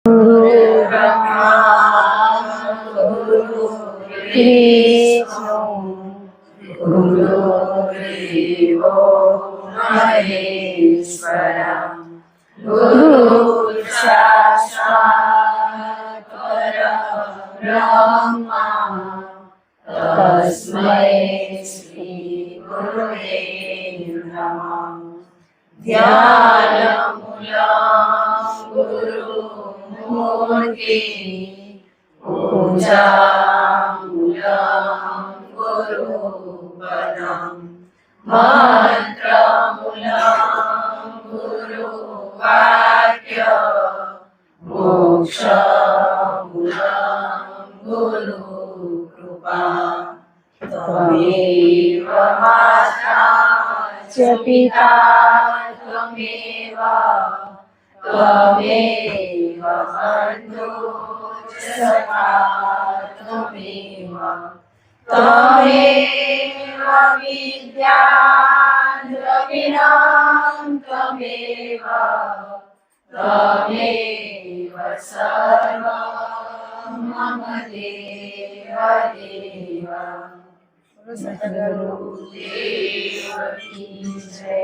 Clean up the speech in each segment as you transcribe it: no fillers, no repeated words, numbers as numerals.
ગુરુ બ્રહ્મા ગુરુ વિષ્ણુ ગુરુદેવો મહેશ્વરઃ ગુરુ સાક્ષાત પરબ્રહ્મા તસ્મૈ શ્રી ગુરવે નમઃ. ધ્યાનમૂલં ગુરુમૂર્તિ પૂજામૂલં ગુરુપદં મંત્રમૂલં ગુરુવાક્ય મોક્ષમૂલં ગુરુકૃપા. ત્વમેવ માતા ચ પિતા ત્વમેવ બંધુશ્ચ સખા ત્વમેવ ત્વમેવ વિદ્યા દ્રવિણં ત્વમેવ ત્વમેવ સર્વં મમ દેવ દેવ. સદગુરુદેવ કી જય.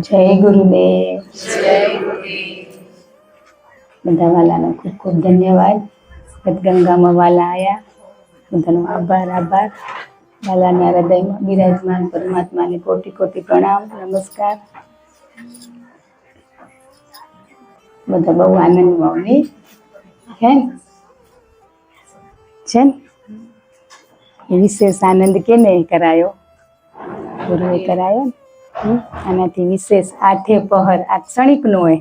જય ગુરુદેવ. જય ગુરુદેવ. બધા વાલાનો ખૂબ ખૂબ ધન્યવાદ. ગંગામાં વાલા આવ્યા, બધાનો આભાર. વાલાના હૃદયમાં બિરાજમાન પરમાત્માને કોટી કોટી પ્રણામ, નમસ્કાર. બધા બહુ આનંદમાં નહીં છે ને? વિશેષ આનંદ કેને કરાયો? ગુરુએ કરાયો. આનાથી વિશેષ આઠે પહર આ ક્ષણિકનો હોય.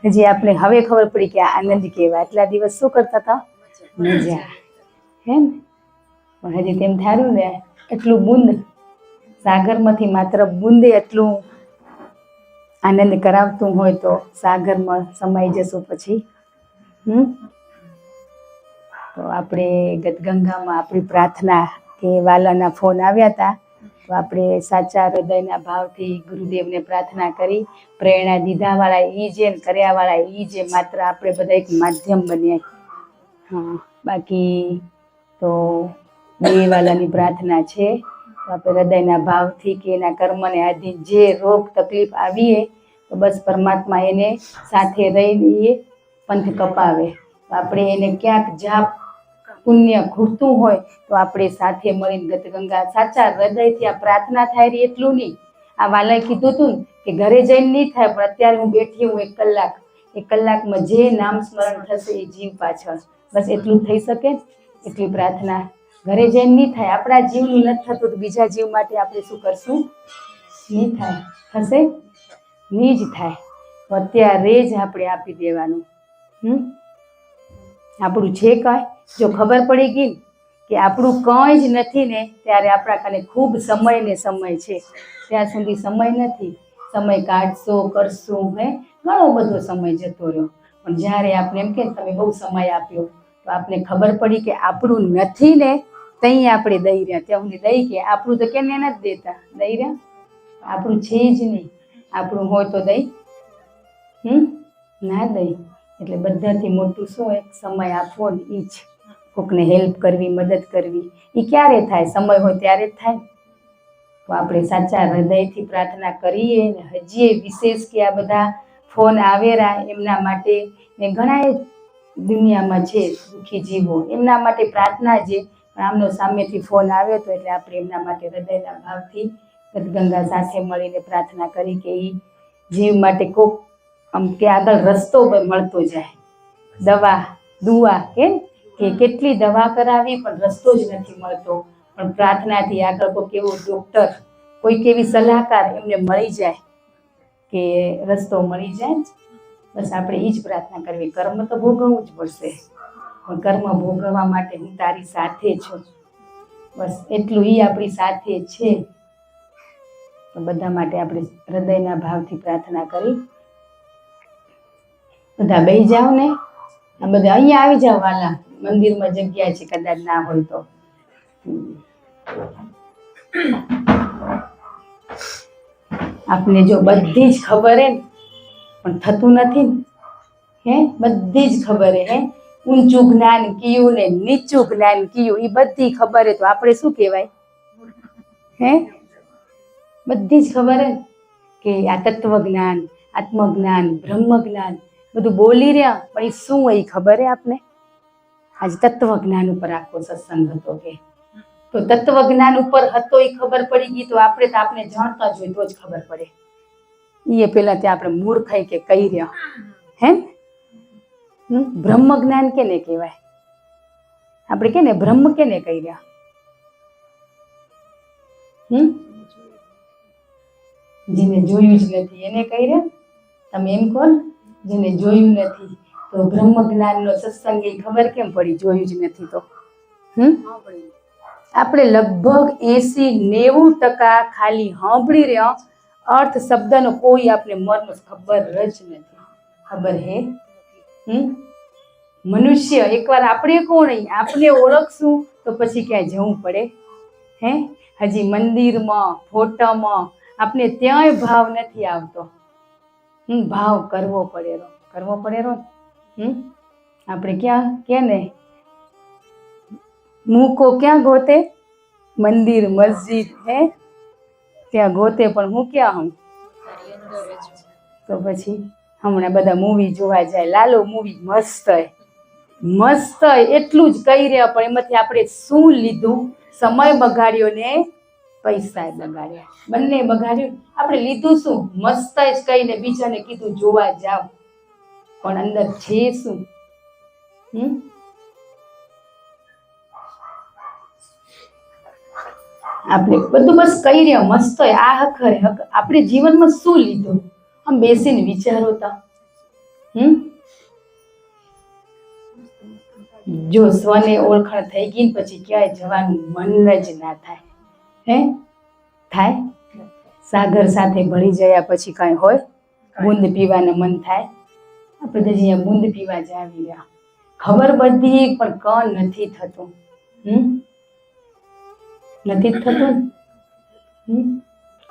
હજી આપણે હવે ખબર પડી કે આ આનંદ કેવા. આટલા દિવસ શું કરતા હતા? મજા હે ને. પણ હજી તેમ થારું ને એટલું બુંદ સાગરમાંથી માત્ર બુંદે એટલું આનંદ કરાવતું હોય તો સાગરમાં સમાઈ જશું પછી. તો આપણે ગંગામાં આપણી પ્રાર્થના કે વાલાના ફોન આવ્યા હતા તો આપણે સાચા હૃદયના ભાવથી ગુરુદેવને પ્રાર્થના કરી. પ્રેરણા દીધાવાળા ઈ જે કર્યાવાળા ઈ જે, માત્ર આપણે બધા એક માધ્યમ બન્યા. હા, બાકી તો બે વાલાની પ્રાર્થના છે. તો આપણે હૃદયના ભાવથી કે એના કર્મને આધીન જે રોગ તકલીફ આવીએ તો બસ પરમાત્મા એને સાથે રહીને એ પંથ કપાવે. તો આપણે એને ક્યાંક જાપ પુણ્ય ખૂટતું હોય તો આપણે સાથે મળીને ગંગા સાચા હૃદયથી આ પ્રાર્થના થાય રહી. એટલું નહીં, આ વાલાએ કીધું હતું કે ઘરે જઈને નહીં થાય, પણ અત્યારે હું બેઠી હું 1 કલાક, 1 કલાકમાં જે નામ સ્મરણ થશે એ જીવ પાછળ, બસ એટલું થઈ શકે. એટલી પ્રાર્થના. ઘરે જઈને નહીં થાય, આપણા જીવનું નથી થતું તો બીજા જીવ માટે આપણે શું કરશું? નહીં થાય. થશે નહીં જ થાય. તો અત્યારે જ આપણે આપી દેવાનું. આપણું છે કાંઈ જો ખબર પડી ગઈ કે આપણું કંઈ જ નથી ને, ત્યારે આપણા કાને ખૂબ સમય ને સમય છે. ત્યાં સુધી સમય નથી. સમય કાઢશો કરશું, હે ઘણો બધો સમય જતો રહ્યો. પણ જ્યારે આપણે એમ કે તમે બહુ સમય આપ્યો તો આપણે ખબર પડી કે આપણું નથી ને, ત્યાં આપણે દઈ રહ્યા. ત્યાં સુધી દઈ કે આપણું તો કેને નથી દેતા, દઈ રહ્યા. આપણું છે જ નહીં. આપણું હોય તો દઈ ના દઈ. એટલે બધાથી મોટું શું એક સમય આપવો ને એ જ. કોકને હેલ્પ કરવી, મદદ કરવી, એ ક્યારે થાય? સમય હોય ત્યારે જ થાય. તો આપણે સાચા હૃદયથી પ્રાર્થના કરીએ ને હજી વિશેષ કે આ બધા ફોન આવેરા એમના માટે ને ઘણા દુનિયામાં છે દુઃખી જીવો, એમના માટે પ્રાર્થના છે. પણ આમનો સામેથી ફોન આવ્યો તો એટલે આપણે એમના માટે હૃદયના ભાવથી ગંગા સાથે મળીને પ્રાર્થના કરી કે એ જીવ માટે કોક આમ કે આગળ રસ્તો મળતો જાય. દવા દુઆ કે કેટલી દવા કરાવી પણ રસ્તો જ નથી મળતો. પણ પ્રાર્થનાથી આગળ કોઈ કેવો ડૉક્ટર, કોઈ કેવી સલાહકાર એમને મળી જાય કે રસ્તો મળી જાય. બસ આપણે એ જ પ્રાર્થના કરવી. કર્મ તો ભોગવવું જ પડશે, પણ કર્મ ભોગવવા માટે હું તારી સાથે છું. બસ એટલું એ આપણી સાથે છે. તો બધા માટે આપણે હૃદયના ભાવથી પ્રાર્થના કરી. બધા બેસી જાઓ ને, આ બધા અહીંયા આવી જાઓ વાલા. મંદિરમાં જગ્યા છે, કદાચ ના હોય તો આપને જો બધી જ ખબર હે પણ થતું નથી ને, હે બધી જ ખબર હે ઊંચું જ્ઞાન કયું ને નીચું જ્ઞાન કયું એ બધી ખબર હે તો આપણે શું કહેવાય? હે બધી જ ખબર હે કે આ તત્વ જ્ઞાન, આત્મજ્ઞાન, બ્રહ્મ જ્ઞાન બધું બોલી રહ્યા પણ એ શું હોય ખબર હે આપને? આજે તત્વ જ્ઞાન ઉપર આખો સત્સંગ હતો કે તો તત્વ જ્ઞાન ઉપર હતો એ ખબર પડી ગઈ તો આપણે તો આપણે જાણતા જ હોય તો જ ખબર પડે. એ પેલા ત્યાં આપણે મૂર્ખાઈ કે કહી રહ્યા હે બ્રહ્મ જ્ઞાન કેને કહેવાય? આપણે કેને બ્રહ્મ કેને કહી રહ્યા? જેને જોયું જ નથી એને કહી રહ્યા. તમે એમ કહો જેને જોયું નથી તો બ્રહ્મ જ્ઞાન નો સત્સંગ એ ખબર કેમ પડી? જોયું જ નથી તો આપણે લગભગ 80-90% ખાલી સાંભળી રહ્યા, અર્થ શબ્દનો કોઈ આપણે મર્મ ખબર જ નથી. ખબર હે? મનુષ્ય એકવાર આપણે કોણ આપણે ઓળખશું તો પછી ક્યાંય જવું પડે હે? હજી મંદિરમાં ફોટામાં આપણે ત્યાંય ભાવ નથી આવતો. ભાવ કરવો પડેલો આપણે ક્યાં ને મૂકો ક્યાં ગોતે? મંદિર મસ્જિદ હે ત્યાં ગોતે પણ હું ક્યાં હું તો પછી હમણાં બધા મૂવી જોવા જાય. લાલો મૂવી મસ્ત એટલું જ કહી રહ્યા પણ એમાંથી આપણે શું લીધું? સમય બગાડ્યો ને પૈસા બગાડ્યા, બંને બગાડ્યું. આપણે લીધું શું? મસ્ત જ કહીને બીજાને કીધું જોવા જાવ પણ અંદર છે શું? આપણે બધું બસ કહી રહ્યા મસ્ત આ હખર આપણે જીવનમાં શું લીધું? આમ બેસીને વિચારો તા. જો સ્વને ઓળખાણ થઈ ગઈ પછી ક્યાંય જવાનું મન જ ના થાય. હે થાય? સાગર સાથે ભળી ગયા પછી કાંઈ હોય? બૂંદ પીવાના મન થાય? આપણે તો અહીંયા બૂંદ પીવા જ આવી રહ્યા. ખબર બધી પણ કણ નથી થતું. નથી થતું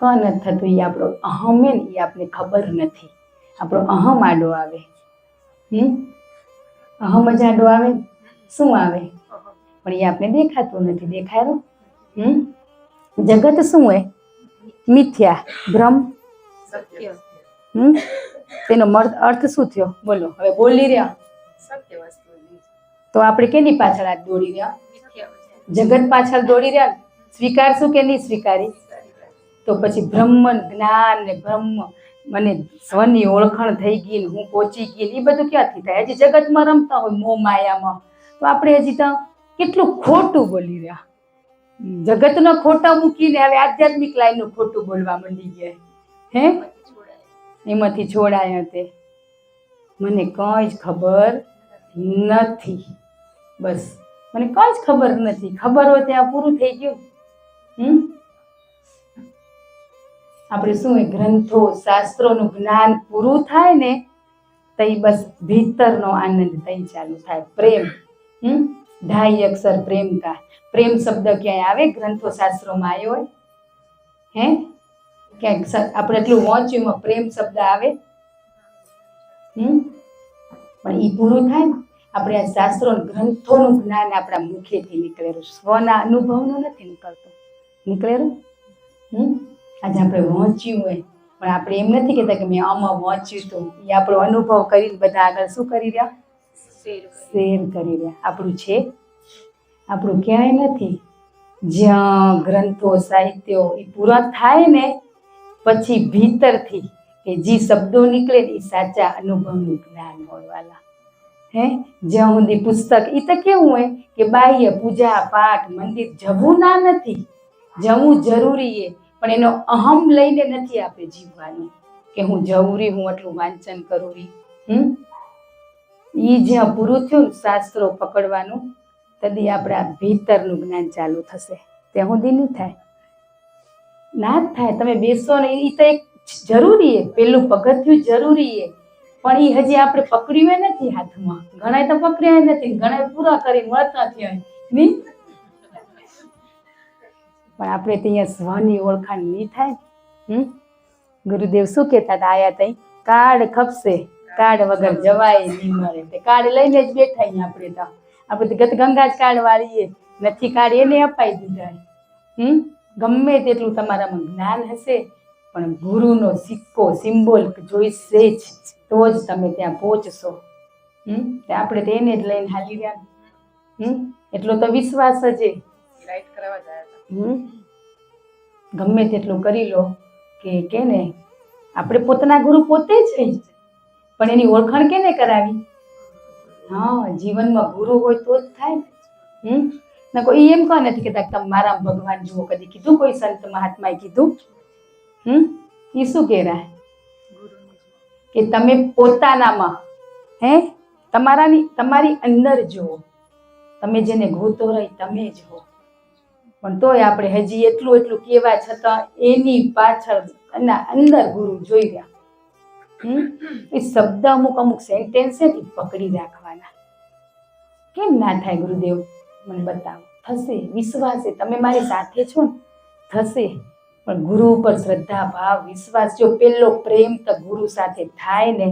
કણ નથી થતું. એ આપણો અહમ હે ને એ આપણે ખબર નથી. આપણો અહમ આડો આવે. અહમ જ આડો આવે. શું આવે? પણ એ આપણે દેખાતું નથી. દેખાયો? જગત શું હોય? મિથ્યા, ભ્રમ, સત્ય. તેનો અર્થ શું થયો? બોલો હવે બોલી રહ્યા. સત્ય વસ્તુ તો આપણે કેની પાછળ હાથ દોડી રહ્યા? જગત પાછળ દોડી રહ્યા. સ્વીકારશું કે નહીં સ્વીકારી? તો પછી બ્રહ્મ જ્ઞાન ને બ્રહ્મ મને સ્વની ઓળખાણ થઈ ગઈ ને હું પહોંચી ગઈ એ બધું ક્યાંથી થાય? હજી જગતમાં રમતા હોય મોહ માયામાં તો આપણે હજી તો કેટલું ખોટું બોલી રહ્યા. જગતનો ખોટા મૂકીને હવે આધ્યાત્મિક લાઈનનું ખોટું બોલવા માંડી ગયા. હે એમાંથી છોડાયા તે મને કઈ જ ખબર નથી. બસ મને કઈ જ ખબર નથી. ખબર હોય ત્યાં પૂરું થઈ ગયું. આપણે શું હોય ગ્રંથો શાસ્ત્રોનું જ્ઞાન પૂરું થાય ને તઈ બસ ભીતરનો આનંદ તઈ ચાલુ થાય. પ્રેમ 2.5 અક્ષર પ્રેમ કા. પ્રેમ શબ્દ ક્યાંય આવે? ગ્રંથો શાસ્ત્રોમાં આવ્યો હોય? હે ક્યાંક આપણે એટલું વાંચ્યું પ્રેમ શબ્દ આવે? પણ એ પૂરું થાય ને આપણે આ શાસ્ત્રો ગ્રંથોનું જ્ઞાન આપણા મુખેથી નીકળેલું, સ્વના અનુભવનું નથી નીકળેલું. આજે આપણે વાંચ્યું હોય પણ આપણે એમ નથી કહેતા કે મેં આમાં વાંચ્યું હતું. એ આપણો અનુભવ કરીને બધા આગળ શું કરી રહ્યા? શેર કરી રહ્યા. આપણું છે? આપણું ક્યાંય નથી. જ્યાં ગ્રંથો સાહિત્યો એ પૂરા થાય ને પછી ભીતરથી કે જે શબ્દો નીકળે એ સાચા અનુભવનું જ્ઞાન હોવાલા. હે જ્યાં સુધી પુસ્તક એ તો કેવું હોય કે બાહ્ય પૂજા પાઠ મંદિર જવું ના નથી, જવું જરૂરી છે પણ એનો અહમ લઈને નથી આપણે જીવવાનું કે હું જરૂરી હું એટલું વાંચન કરું. એ જ્યાં પૂરું થયું શાસ્ત્રો પકડવાનું તદી આપણે આ ભીતરનું જ્ઞાન ચાલુ થશે. ત્યાં સુધી નહીં થાય. ના જ થાય. તમે બેસો ને એ તો એક જરૂરી છે, પેલું પગથિયું જરૂરી છે પણ એ હજી આપણે પકડ્યું નથી હાથમાં. ઘણા તો પકડ્યા નથી, ઘણા પૂરા કરીને મળતા થયા નહીં. પણ આપણે તો અહીંયા સ્વની ઓળખાણ નહીં થાય. ગુરુદેવ શું કહેતા હતા? આયા તઈ કાર્ડ ખપશે, કાર્ડ વગર જવાય નહીં મળે. તે કાર્ડ લઈને જ બેઠા અહીંયા આપણે તો. આપણે તો ગંગા જ કાર્ડ વાળીએ, નથી કાર્ડ એને અપાઈ દીધા. ગમે તેટલું તમારામાં જ્ઞાન હશે પણ ગુરુનો સિક્કો સિમ્બોલ જોઈશે જ, તો જ તમે ત્યાં પહોંચશો. આપણે તો એને જ લઈને હાલી રહ્યા. એટલો તો વિશ્વાસ જ ગમે તેટલું કરી લો કે ને આપણે પોતાના ગુરુ પોતે જ, પણ એની ઓળખાણ કેને કરાવી? જીવનમાં ગુરુ હોય તો જ થાય. ના કોઈ એમ કહે નથી કેતા તમે મારા ભગવાન જુઓ, કદી કીધું કોઈ સંત મહાત્માએ કીધું? એ શું કહેરા કે તમે પોતાનામાં તમારી અંદર જુઓ, તમે જેને ગોતો રહી તમે જ હો. પણ તોય આપણે હજી એટલું કહેવા છતાં એની પાછળ અંદર ગુરુ જોઈ રહ્યા. એ શબ્દ અમુક સેન્ટેન્સ છે પકડી રાખવાના. કેમ ના થાય ગુરુદેવ? મને બતાવો. થશે, વિશ્વાસ છે, તમે મારી સાથે છો ને, થશે. પણ ગુરુ ઉપર શ્રદ્ધા ભાવ વિશ્વાસ, જો પેલો પ્રેમ તો ગુરુ સાથે થાય ને,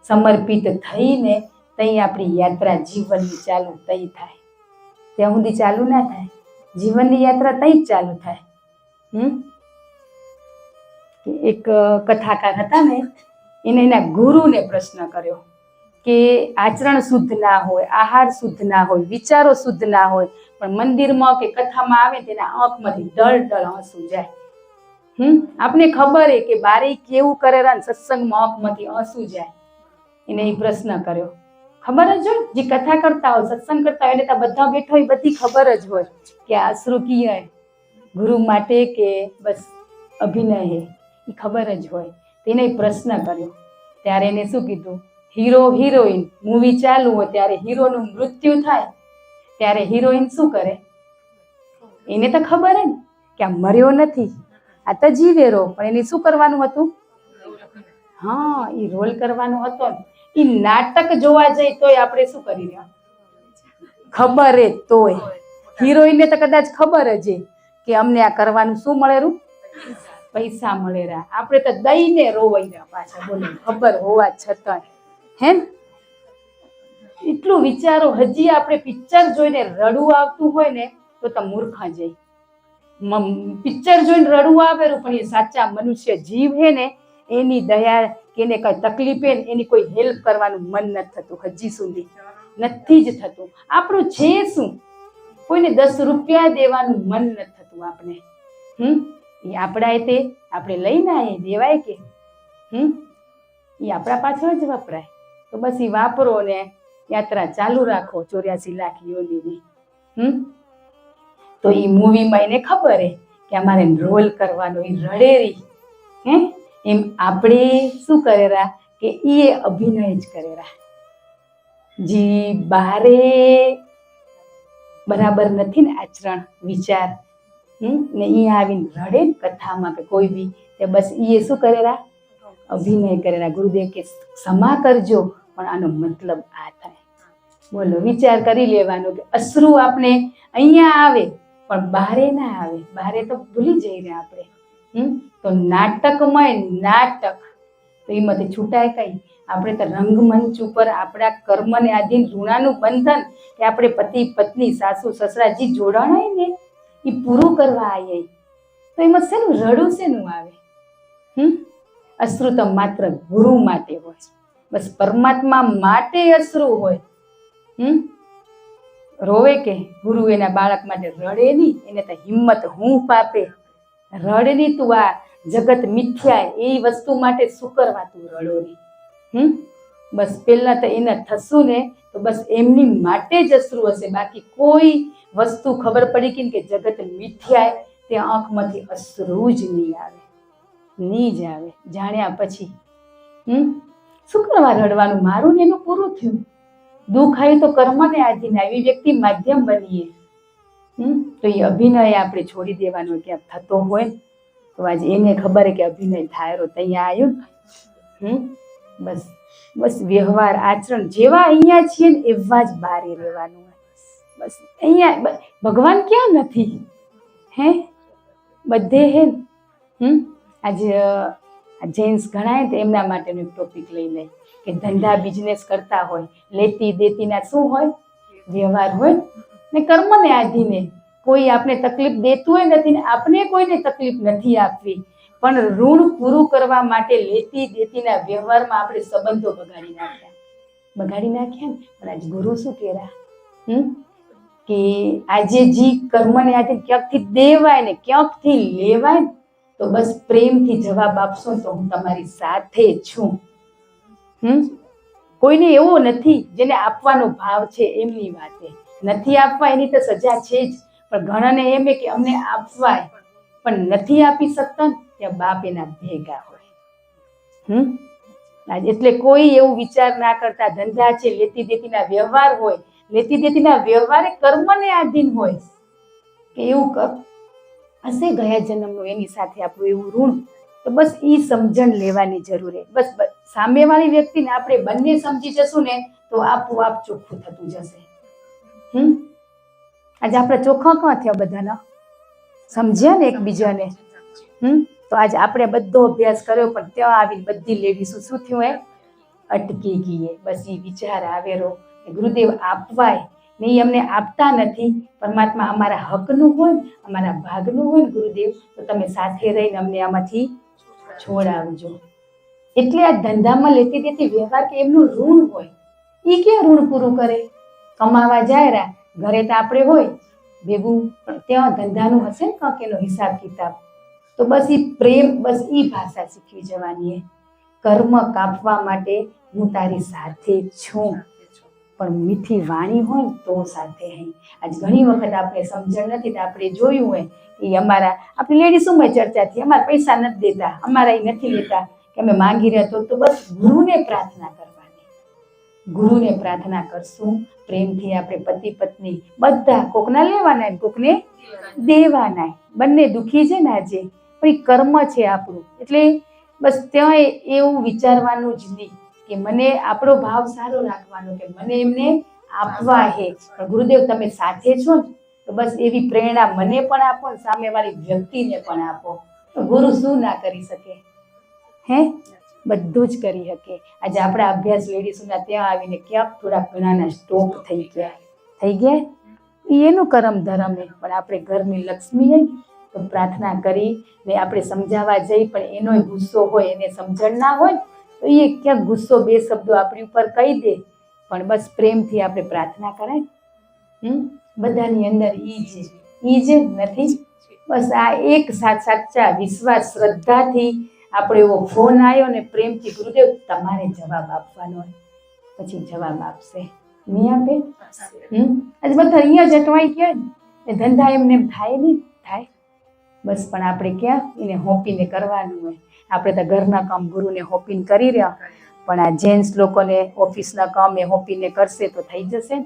સમર્પિત થઈને તઈ આપણી યાત્રા જીવનની ચાલુ તઈ થાય. ત્યાં સુધી ચાલુ ના થાય. જીવનની યાત્રા તઈ જ ચાલુ થાય. એક કથાકાર હતા ને, એને એના ગુરુને પ્રશ્ન કર્યો કે આચરણ શુદ્ધ ના હોય, આહાર શુદ્ધ ના હોય, વિચારો શુદ્ધ ના હોય, પણ મંદિરમાં કે કથામાં આવે તેના આંખમાંથી ડળ આંસુ જાય. આપને ખબર હે કે બારે કેવું કરે સત્સંગમાં આંખમાંથી આંસુ જાય. એને એ પ્રશ્ન કર્યો. ખબર જ હોય, જે કથા કરતા હોય, સત્સંગ કરતા હોય, એને તો બધા બેઠા હોય, બધી ખબર જ હોય કે આ અશ્રુ કિય ગુરુ માટે કે બસ અભિનય હે, એ ખબર જ હોય. તેને પ્રશ્ન કર્યો. ત્યારે એને શું કીધું? હીરો હિરોઈન મૂવી ચાલુ હોય ત્યારે હીરોનું મૃત્યુ થાય ત્યારે હિરોઈન શું કરે? એને તો ખબર હે ને કે આ મર્યો નથી, આ તો જીવેરો, પણ એને શું કરવાનું હતું? એ રોલ કરવાનો હતો. એ નાટક જોવા જઈ તોય આપણે શું કરી રહ્યા? ખબર હે તોય હિરોઈનને તો કદાચ ખબર જ કે અમને આ કરવાનું શું મળેરું? પૈસા મળેરા. આપણે તો દઈને રોવાઈ રહ્યા પાછા, બોલો, ખબર હોવા છતાં. એટલું વિચારો. હજી આપણે પિક્ચર જોઈને રડવું આવતું હોય ને તો મૂર્ખા જઈ. પિક્ચર જોઈને રડવું આવેલું, પણ એ સાચા મનુષ્ય જીવ હે ને, એની દયા કે એને કઈ તકલીફ હે ને, એની કોઈ હેલ્પ કરવાનું મન નથી થતું. હજી સુધી નથી જ થતું. આપણું છે શું? કોઈને 10 રૂપિયા દેવાનું મન નથી થતું આપણે. એ આપણા તે આપણે લઈને આવીએ દેવાય કે? એ આપણા પાછળ જ વપરાય. તો બસ એ વાપરો ને યાત્રા ચાલુ રાખો 84 લાખ યોનીની. તો એ મૂવીમાં એને ખબર હે કે અમારે રોલ કરવાનો, એ રડેરી. એમ આપણે શું કરેરા કે એ અભિનય જ કરેરા. જી બારે બરાબર નથી ને આચરણ વિચાર, ને અહીંયા આવીને રડે ને કથામાં કે કોઈ બી, તે બસ એ શું કરેરા? અભિનય કરેલા. ગુરુદેવ કે ક્ષમા કરજો, પણ આનો મતલબ આ થાય. બોલો, વિચાર કરી લેવાનો કે અશ્રુ આપણે અહીંયા આવે પણ બારે ના આવે. બારે તો ભૂલી જઈ રહ્યા આપણે. તો નાટકમય નાટક, તો એમાંથી છૂટાય કઈ? આપણે તો રંગમંચ ઉપર આપણા કર્મને આધીન ઋણાનું બંધન કે આપણે પતિ પત્ની સાસુ સસરા જે જોડાણ હોય ને એ પૂરું કરવા આવીએ, તો એમાં શેનું રડું શેનું આવે? અશ્રુ તો માત્ર ગુરુ માટે હોય, બસ પરમાત્મા માટે અશ્રુ હોય. રોવે કે ગુરુ એના બાળક માટે રડે નહીં, એને તો હિંમત હું પાપે. રડ નહીં તું, આ જગત મિથ્યા એ વસ્તુ માટે શું કરવા તું રડો નહીં? બસ પેલા તો એને થશું ને તો બસ એમની માટે જ અશ્રુ હશે. બાકી કોઈ વસ્તુ ખબર પડી કે જગત મિથ્યા, તે આંખમાંથી અશ્રુ જ નહીં આવે, નહીં જ આવે. જાણ્યા પછી શું કરવા રડવાનું? મારું ને એનું પૂરું થયું. દુઃખ આવ્યું તો કર્મને આધીન આવી વ્યક્તિ માધ્યમ બનીએ. તો એ અભિનય આપણે છોડી દેવાનો ક્યાંક થતો હોય તો આજે એને ખબર કે અભિનય થાય ત્યાં આવ્યું. બસ બસ વ્યવહાર આચરણ જેવા અહીંયા છીએ ને એવા જ બારે રહેવાનું. બસ અહીંયા ભગવાન ક્યાં નથી? બધે હે આજે જેન્ટ્સ ઘણા તો એમના માટેનો એક ટોપિક લઈ લે કે ધંધા બિઝનેસ કરતા હોય, લેતી દેતીના શું હોય વ્યવહાર હોય ને કર્મને આધીને કોઈ આપણે તકલીફ દેતું હોય નથી ને આપણે કોઈને તકલીફ નથી આપવી, પણ ઋણ પૂરું કરવા માટે લેતી દેતીના વ્યવહારમાં આપણે સંબંધો બગાડી નાખ્યા ને. પણ આજ ગુરુ શું કહેરા કે આજે જી કર્મને આધીન ક્યાંકથી દેવાય ને ક્યાંકથી લેવાય ને તો બસ પ્રેમથી જવાબ આપશો તો હું તમારી સાથે છું. કોઈને એવો નથી જેને આપવાનો ભાવ છે એમની વાતે નથી આપવા એની તો સજા છે જ, પણ ઘણાને એમ કે અમને આપવાય પણ નથી આપી શકતા ત્યાં બાપ એના ભેગા હોય. એટલે કોઈ એવું વિચાર ના કરતા, ધંધા છે લેતી દેતીના વ્યવહાર હોય, લેતી દેતીના વ્યવહાર કર્મને આધીન હોય કે એવું હશે ગયા જન્મનું એની સાથે આપણું એવું ઋણ, તો બસ એ સમજણ લેવાની જરૂર છે. બસ સામેવાળી વ્યક્તિને આપણે બંને સમજી જશું ને તો આપોઆપ ચોખ્ખું થતું જશે. આજે આપણે ચોખ્ખા ક્યાં થયા બધાના સમજ્યા ને એકબીજાને. તો આજે આપણે બધો અભ્યાસ કર્યો પણ ત્યાં આવીને બધી લેડીઝો શું થયું એ અટકી ગઈ. બસ એ વિચાર આવેલો ગુરુદેવ આપવાય ને એ અમને આપતા નથી, પરમાત્મા અમારા હકનું હોય અમારા ભાગનું હોય ને ગુરુદેવ તો તમે સાથે રહીને અમને આમાંથી છોડાવજો. એટલે આ ધંધામાં લેતી દેતી વ્યવહાર કે એમનું ઋણ હોય એ ક્યાં ઋણ પૂરું કરે? કમાવા જાય ઘરે તો આપણે હોય ભેગું, પણ ત્યાં ધંધાનું હશે ને કાંક એનો હિસાબ કિતાબ, તો બસ એ પ્રેમ, બસ એ ભાષા શીખવી જવાની. કર્મ કાપવા માટે હું તારી સાથે છું, પણ મીઠી વાણી હોય તો સાથે હે. આજ ઘણી વખત આપણે સમજણ નથી તો આપણે જોયું હોય કે અમારા આપણી લેડીઝોમાં ચર્ચા થઈ, અમારા પૈસા નથી દેતા, અમારા એ નથી લેતા કે અમે માંગી રહ્યા તો બસ ગુરુને પ્રાર્થના કરવાની. ગુરુને પ્રાર્થના કરશું પ્રેમથી. આપણે પતિ પત્ની બધા કોકના લેવાના કોકને દેવાના, બંને દુઃખી છે ને આજે, પણ એ કર્મ છે આપણું. એટલે બસ ત્યાં એવું વિચારવાનું જ નહીં કે મને આપણો ભાવ સારો રાખવાનો કે મને એમને આપવા હે, પણ ગુરુદેવ તમે સાથે છો ને તો બસ એવી પ્રેરણા મને પણ આપો ને સામેવાળી વ્યક્તિને પણ આપો. તો ગુરુ શું ના કરી શકે? બધું જ કરી શકે. આજે આપણા અભ્યાસ લેડીઝોના ત્યાં આવીને ક્યાંક થોડા ઘણાના સ્ટોપ થઈ ગયા એનું કરમ ધરમ હે, પણ આપણે ઘરની લક્ષ્મી તો પ્રાર્થના કરી ને આપણે સમજાવવા જઈ પણ એનો ગુસ્સો હોય, એને સમજણ ના હોય તો એ ક્યાંક ગુસ્સો બે શબ્દો આપણી ઉપર કહી દે, પણ બસ પ્રેમથી આપણે પ્રાર્થના કરાય. બધાની અંદર ઈ જ નથી. બસ આ એક સાચા વિશ્વાસ શ્રદ્ધાથી આપણે એવો ફોન આવ્યો ને પ્રેમથી ગુરુદેવ તમારે જવાબ આપવાનો હોય, પછી જવાબ આપશે. નહીં આપે આજે બધા અહીંયા જ અટવાઈ ગયા ને ધંધા એમને થાય નહીં થાય. બસ પણ આપણે ક્યાં એને હોપીને કરવાનું હોય. આપણે તો ઘરના કામ ગુરુને હોપીને કરી રહ્યા, પણ આ જેન્ટ્સ લોકોને ઓફિસના કામ એ હોપીને કરશે તો થઈ જશે.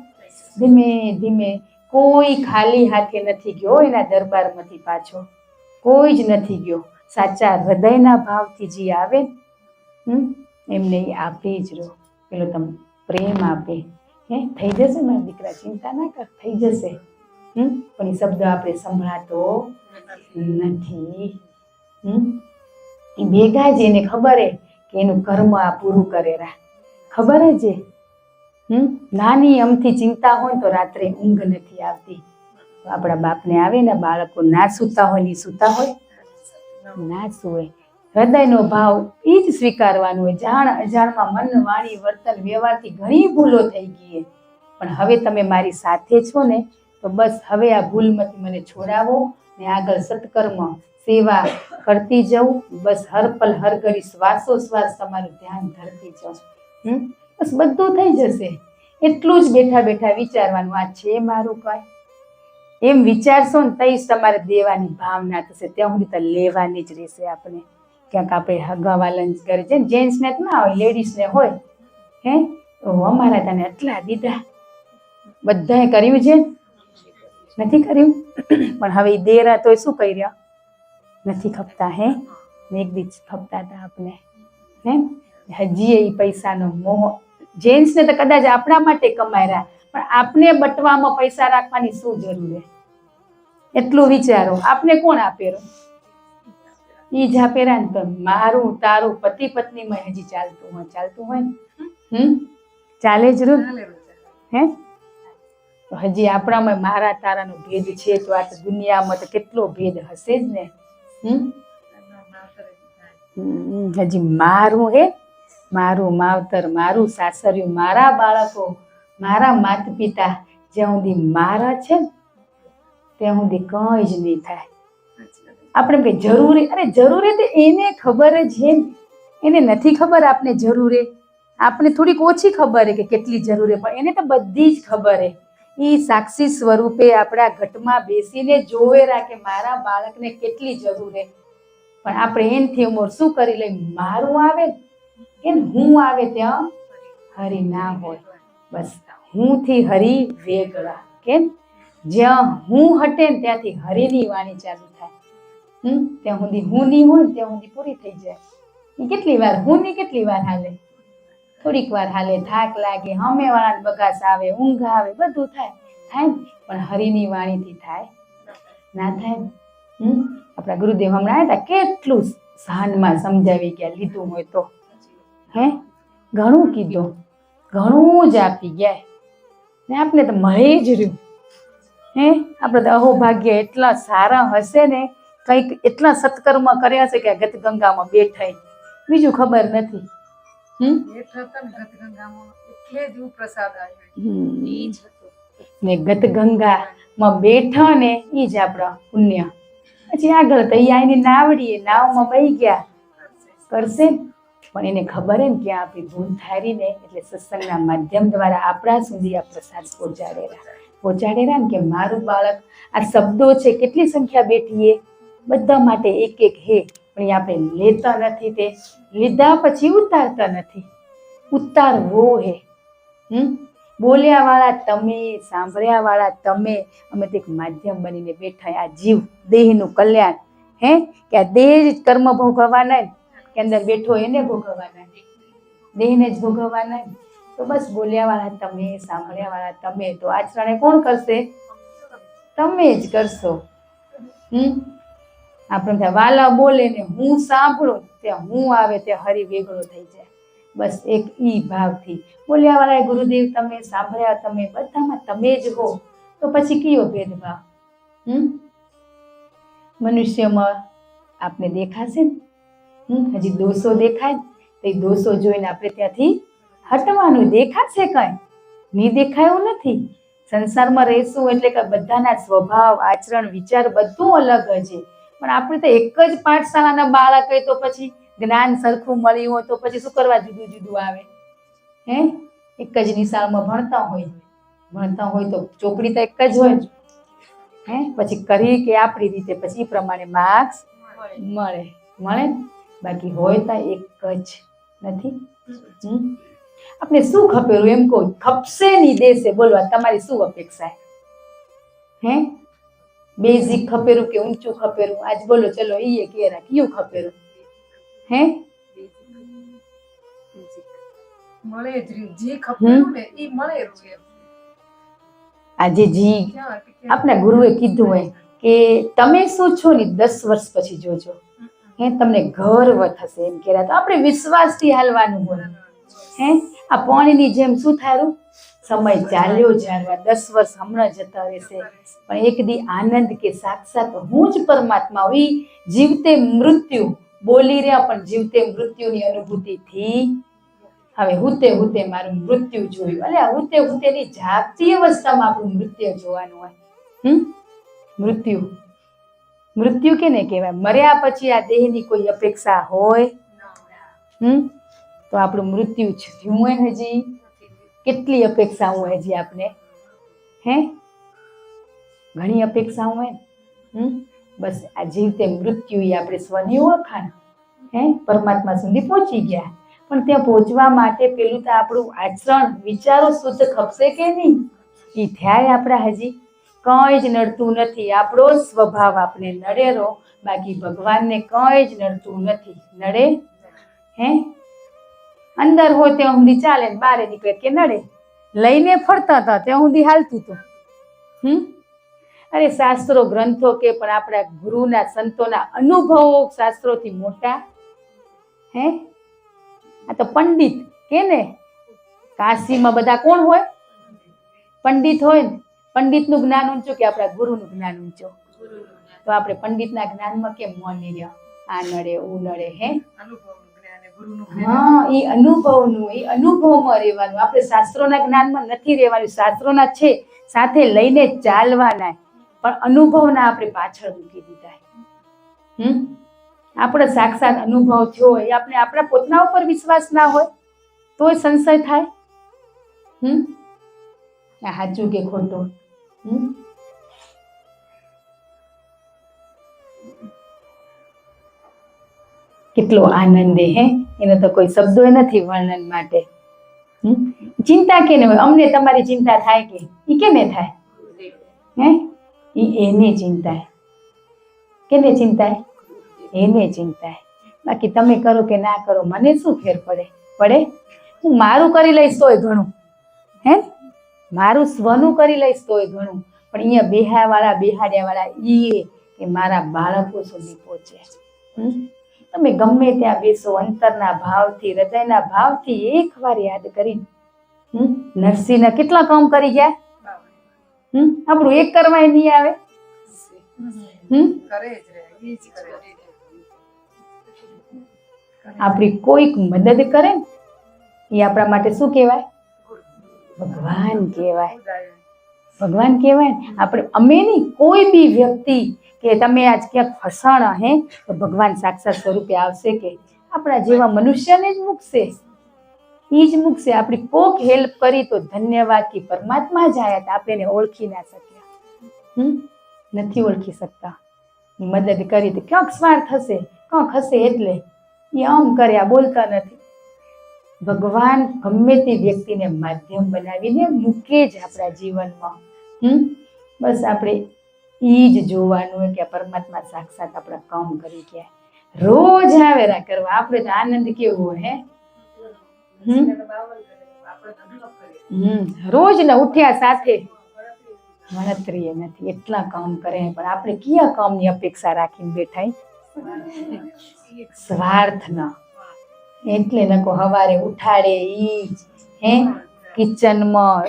ધીમે ધીમે કોઈ ખાલી હાથે નથી ગયો એના દરબારમાંથી પાછો, કોઈ જ નથી ગયો. સાચા હૃદયના ભાવથી જે આવે એમને આપી જ રહો. પેલો તમે પ્રેમ આપે થઈ જશે મારા દીકરા, ચિંતા ના કર, થઈ જશે. પણ એ શબ્દ આપણે સંભળાતો નથી. એ ભેગા જ એને ખબર હે કે એનું કર્મ આ પૂરું કરેલા, ખબર જ છે. નાની અમથી ચિંતા હોય તો રાત્રે ઊંઘ નથી આવતી. આપણા બાપને આવે ને બાળકો ના સૂતા હોય ને સૂતા હોય ના સુવે. હૃદયનો ભાવ એ જ સ્વીકારવાનું હોય. જાણ અજાણમાં મન વાણી વર્તન વ્યવહારથી ઘણી ભૂલો થઈ ગઈ, પણ હવે તમે મારી સાથે છો ને તો બસ હવે આ ભૂલમાંથી મને છોડાવો ને આગળ સત્કર્મ સેવા કરતી જાઉં. બસ હર પલ હર ઘડી શ્વાસોશ્વાસ તમારું ધ્યાન ધરતી જાઉં. બસ બધું થઈ જશે. એટલું જ બેઠા બેઠા વિચારવાનું આ છે મારું કાંઈ. એમ વિચારશો ને તઈ જ તમારે દેવાની ભાવના થશે, ત્યાં સુધી તો લેવાની જ રહેશે. આપણે ક્યાંક આપણે હગાવાલાને ઘરે છે ને જેન્ટ્સને જ ના હોય, લેડીઝને હોય તો અમારા તને એટલા દીધા, બધાએ કર્યું છે નથી કર્યું, પણ હવે એ દેરા તો શું કરી રહ્યા નથી ખપતા. એક દી ખપતા હતા આપણે. હજી એ પૈસાનો મોહ. જેન્ટ્સને તો કદાચ આપણા માટે કમાઈ રહ્યા, પણ આપણે બટવામાં પૈસા રાખવાની શું જરૂર છે? એટલું વિચારો. આપને કોણ આપેલું? ઈ જ આપેરા ને તો મારું તારું પતિ પત્નીમાં હજી ચાલતું હોય ને ચાલે જ રૂ હે તો હજી આપણામાં મારા તારાનો ભેદ છે તો આ તો દુનિયામાં તો કેટલો ભેદ હશે જ ને હજી મારું હે મારું માવતર મારું સાસરિયું મારા બાળકો મારા માતા પિતા જ્યાં સુધી મારા છે ને ત્યાં સુધી કંઈ જ નહીં થાય. આપણે કઈ જરૂરી અરે જરૂરી તો એને ખબર જ છે ને એને નથી ખબર આપને જરૂરી આપણે થોડીક ઓછી ખબર હે કે કેટલી જરૂર હે પણ એને તો બધી જ ખબર હે. એ સાક્ષી સ્વરૂપે આપણા ઘટમાં બેસીને જોવે રાખે મારા બાળકને કેટલી જરૂર હે પણ આપણે એનથી ઉમર શું કરી લઈ મારું આવે કે હું આવે ત્યાં હરી ના હોય બસ હું થી હરી વેગળા કેમ જ્યાં હું હટે ને ત્યાંથી હરીની વાણી ચાલુ થાય. ત્યાં સુધી હું ની હોય ત્યાં સુધી પૂરી થઈ જાય. એ કેટલી વાર હું ની કેટલી વાર હાલે થોડીક વાર હાલે થાક લાગે હમે વાળા બગાસ આવે ઊંઘ આવે બધું થાય ને પણ હરિની વાણીથી થાય ના થાય. આપણા ગુરુદેવ હમણાં આવ્યા હતા કેટલું સહનમાં સમજાવી ગયા લીધું હોય તો હે ઘણું કીધું ઘણું જ આપી ગયા ને આપણે તો મળી જ રહ્યું હે આપણે તો અહોભાગ્ય એટલા સારા હશે ને કંઈક એટલા સત્કર્મ કર્યા હશે કે ગત ગંગામાં બેઠા બીજું ખબર નથી. ને ગત ગંગામાં બેઠા ને ઈ જ આપણા પુણ્ય. પછી આગળ તો એની નાવડીએ નાવમાં બહી ગયા કરશે પણ એને ખબર હે ને ક્યાં આપણી ભૂલ થારી ને એટલે સત્સંગના માધ્યમ દ્વારા આપણા સુધી આ પ્રસાદ પહોંચાડેલા ને કે મારું બાળક આ શબ્દો છે કેટલી સંખ્યા બેઠી એ બધા માટે એક એક હે પણ એ આપણે લેતા નથી તે લીધા પછી ઉતારતા નથી. ઉતારવો હે બોલ્યા વાળા તમે સાંભળ્યા વાળા તમે અમે તો એક માધ્યમ બનીને બેઠા આ જીવ દેહનું કલ્યાણ હે કે આ દેહ જ કર્મ ભોગવવાના કે અંદર બેઠો એને ભોગવવાના દેહને જ ભોગવવાના તો બસ બોલ્યા વાળા તમે સાંભળ્યા વાળા તમે તો આચરણે કોણ કરશે તમે જ કરશો. આપણે વાલા બોલે ને હું સાંભળું ત્યાં હું આવે ત્યાં હરી વેગળો થઈ જાય. બસ એક ઈ ભાવથી બોલ્યા વાળા ગુરુદેવ તમે સાંભળ્યા તમે બધામાં તમે જ હો તો પછી કયો ભેદભાવ મનુષ્યમાં આપને દેખાશે ને હજી દોષો દેખાય તો એ દોષો જોઈને આપણે ત્યાંથી હટવાનું દેખાશે કઈ નહીં દેખાયું નથી. સંસારમાં રહેશું એટલે કે બધાના સ્વભાવ આચરણ વિચાર બધું અલગ છે પણ આપણે તો એક જ પાઠશાળાના બાળક હોય તો પછી જ્ઞાન સરખું મળ્યું હોય તો પછી શું કરવા જુદું જુદું આવે હે એક જ નિશાળમાં ભણતા હોય તો ચોપડી તો એક જ હોય હે પછી કરી કે આપણી રીતે પછી પ્રમાણે માર્ક્સ મળે બાકી હોય તો એક જ નથી. આપણે શું ખપેરું એમ કહું ખપશે નહીં દેશે બોલવા તમારી શું અપેક્ષા હે બેઝિક ખપેરું કે ઊંચું ખપેરું આજ બોલો ચલો ઈએ કેરા કયું ખપેરું હે મળે જ જે ખપેરું ને ઈ મળે જ. આજે જી આપણા ગુરુએ કીધું હોય કે તમે શું છો ને 10 વર્ષ પછી જોજો હે તમને ગર્વ થશે એમ કેરા તો આપણે વિશ્વાસથી હાલવાનું હોય હે આ પાણીની જેમ શું થારું સમય ચાલ્યો જાણવા 10 વર્ષ હમણાં જતા રહેશે પણ એક દી આનંદ કે સાક્ષાત હું જ પરમાત્મા ઈ જીવતે મૃત્યુ બોલી રહ્યા પણ જીવતે મૃત્યુની અનુભૂતિથી હવે હુતે મારું મૃત્યુ જોયું એટલે હુતેની જાગતી અવસ્થામાં આપણું મૃત્યુ જોવાનું હોય. મૃત્યુ કેને કહેવાય મર્યા પછી આ દેહની કોઈ અપેક્ષા હોય તો આપણું મૃત્યુ થયું હોય હજી કેટલી અપેક્ષાઓ હોય હજી આપણે હે ઘણી અપેક્ષાઓ હોય બસ આ જીવતે મૃત્યુ એ આપણે સ્વની ઓળખાણ હે પરમાત્મા સુધી પહોંચી ગયા પણ ત્યાં પહોંચવા માટે પેલું તો આપણું આચરણ વિચારો શુદ્ધ ખપશે કે નહીં એ થયા આપણા હજી કંઈ જ નડતું નથી. આપણો સ્વભાવ આપણે નડેરો બાકી ભગવાનને કંઈ જ નડતું નથી. નડે હે અંદર હોય ત્યાં સુધી ચાલે ને બહાર નીકળે કે નડે લઈને ફરતા હતા ત્યાં સુધી હાલતું હતું અરે શાસ્ત્રો ગ્રંથો કે પણ આપણા ગુરુના સંતોના અનુભવો શાસ્ત્રોથી મોટા હે. આ તો પંડિત કે ને, કાશીમાં બધા કોણ હોય? પંડિત હોય ને. પંડિતનું જ્ઞાન ઊંચું કે આપણા ગુરુનું જ્ઞાન ઊંચું? તો આપણે પંડિતના જ્ઞાનમાં કેમ મોની રહ્યો? આ નડે ઉ નડે હે. હા, એ અનુભવમાં રહેવાનું. આપણે શાસ્ત્રોના જ્ઞાનમાં નથી રહેવાનું. શાસ્ત્રોના છે સાથે લઈને ચાલવાના, પણ અનુભવના આપણે પાછળ મૂકી દીધા. આપણે સાક્ષાત અનુભવ થયો હોય, આપણે આપણા પોતાના ઉપર વિશ્વાસ ના હોય તોય સંશય થાય. આ સાચું કે ખોટું? કેટલો આનંદ હે, એનો તો કોઈ શબ્દો નથી વર્ણન માટે. ચિંતા કેને હોય? અમને તમારી ચિંતા થાય કે? ઈ કેને થાય? હે, ઈ એને ચિંતા. કેને ચિંતા? એને ચિંતા. બાકી તમે કરો કે ના કરો મને શું ફેર પડે? હું મારું કરી લઈશ તોય ઘણું. હે, મારું સ્વનું કરી લઈશ તોય ઘણું. પણ અહીંયા બેહાડ્યા વાળા ઈ કે મારા બાળકો સુધી પહોંચે. તમે ગમે ત્યાં બેસો, અંતરના ભાવથી, હૃદયના ભાવથી એકવાર યાદ કરીને. નરસિંહના કેટલા કામ કરી ગયા? આપણું એક કરવા નહીં આવે. આપણી કોઈક મદદ કરે ને એ આપણા માટે શું કહેવાય? ભગવાન કહેવાય. ભગવાન કહેવાય ને. આપણે અમે નહીં, કોઈ બી વ્યક્તિ કે તમે આજ ક્યાંક ફસાણા હે તો ભગવાન સાક્ષાત સ્વરૂપે આવશે કે આપણા જેવા મનુષ્યને જ મૂકશે. એ જ મૂકશે. આપણી કોક હેલ્પ કરી તો ધન્યવાદથી પરમાત્મા જ આયા હતા. આપણે એને ઓળખી ના શક્યા. નથી ઓળખી શકતા. એ મદદ કરી તો ક્યાંક સ્વાર્થ હશે, ક્યાંક હશે એટલે એ આમ કર્યા બોલતા નથી. ભગવાન ગમે તે વ્યક્તિને માધ્યમ બનાવીને મૂકે જ આપણા જીવનમાં. બસ આપણે ઈ જ જોવાનું કે પરમાત્મા સાક્ષાત આપણા કામ કરી ગયા. રોજ આવેરા કરવા. આપણે તો આનંદ કેવો હે. રોજ ને ઉઠ્યા સાથે ગણતરી નથી. એટલા કામ કરે પણ આપણે કયા કામની અપેક્ષા રાખીને બેઠા? સ્વાર્થ ના. એટલે નકો હવારે ઉઠાડે ઈ જ હે, કિચનમાં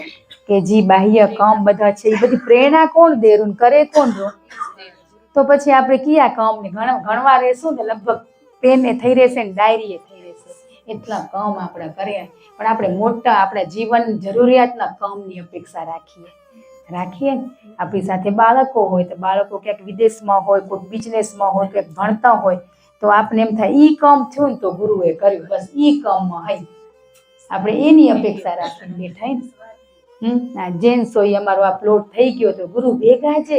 કે જે બાહ્ય કામ બધા છે એ બધી પ્રેરણા કોણ દેરું કરે કોણ રો? તો પછી આપણે કયા કામ ને ગણવા રહેશું ને લગભગ પેને થઈ રહેશે ને ડાયરીએ થઈ રહેશે. એટલા કામ આપણે કરીએ પણ આપણે મોટા આપણા જીવન જરૂરિયાતના કામની અપેક્ષા રાખીએ. આપણી સાથે બાળકો હોય તો બાળકો ક્યાંક વિદેશમાં હોય, કોઈ બિઝનેસમાં હોય, ક્યાંક ભણતા હોય તો આપણે એમ થાય ઈ કામ થયું ને તો ગુરુએ કર્યું, બસ ઈ કામમાં હોય આપણે એની અપેક્ષા રાખીને બેઠા ને. જેન્ટ્સ હોય અમારો આ પ્લોટ થઈ ગયો તો ગુરુ ભેગા છે.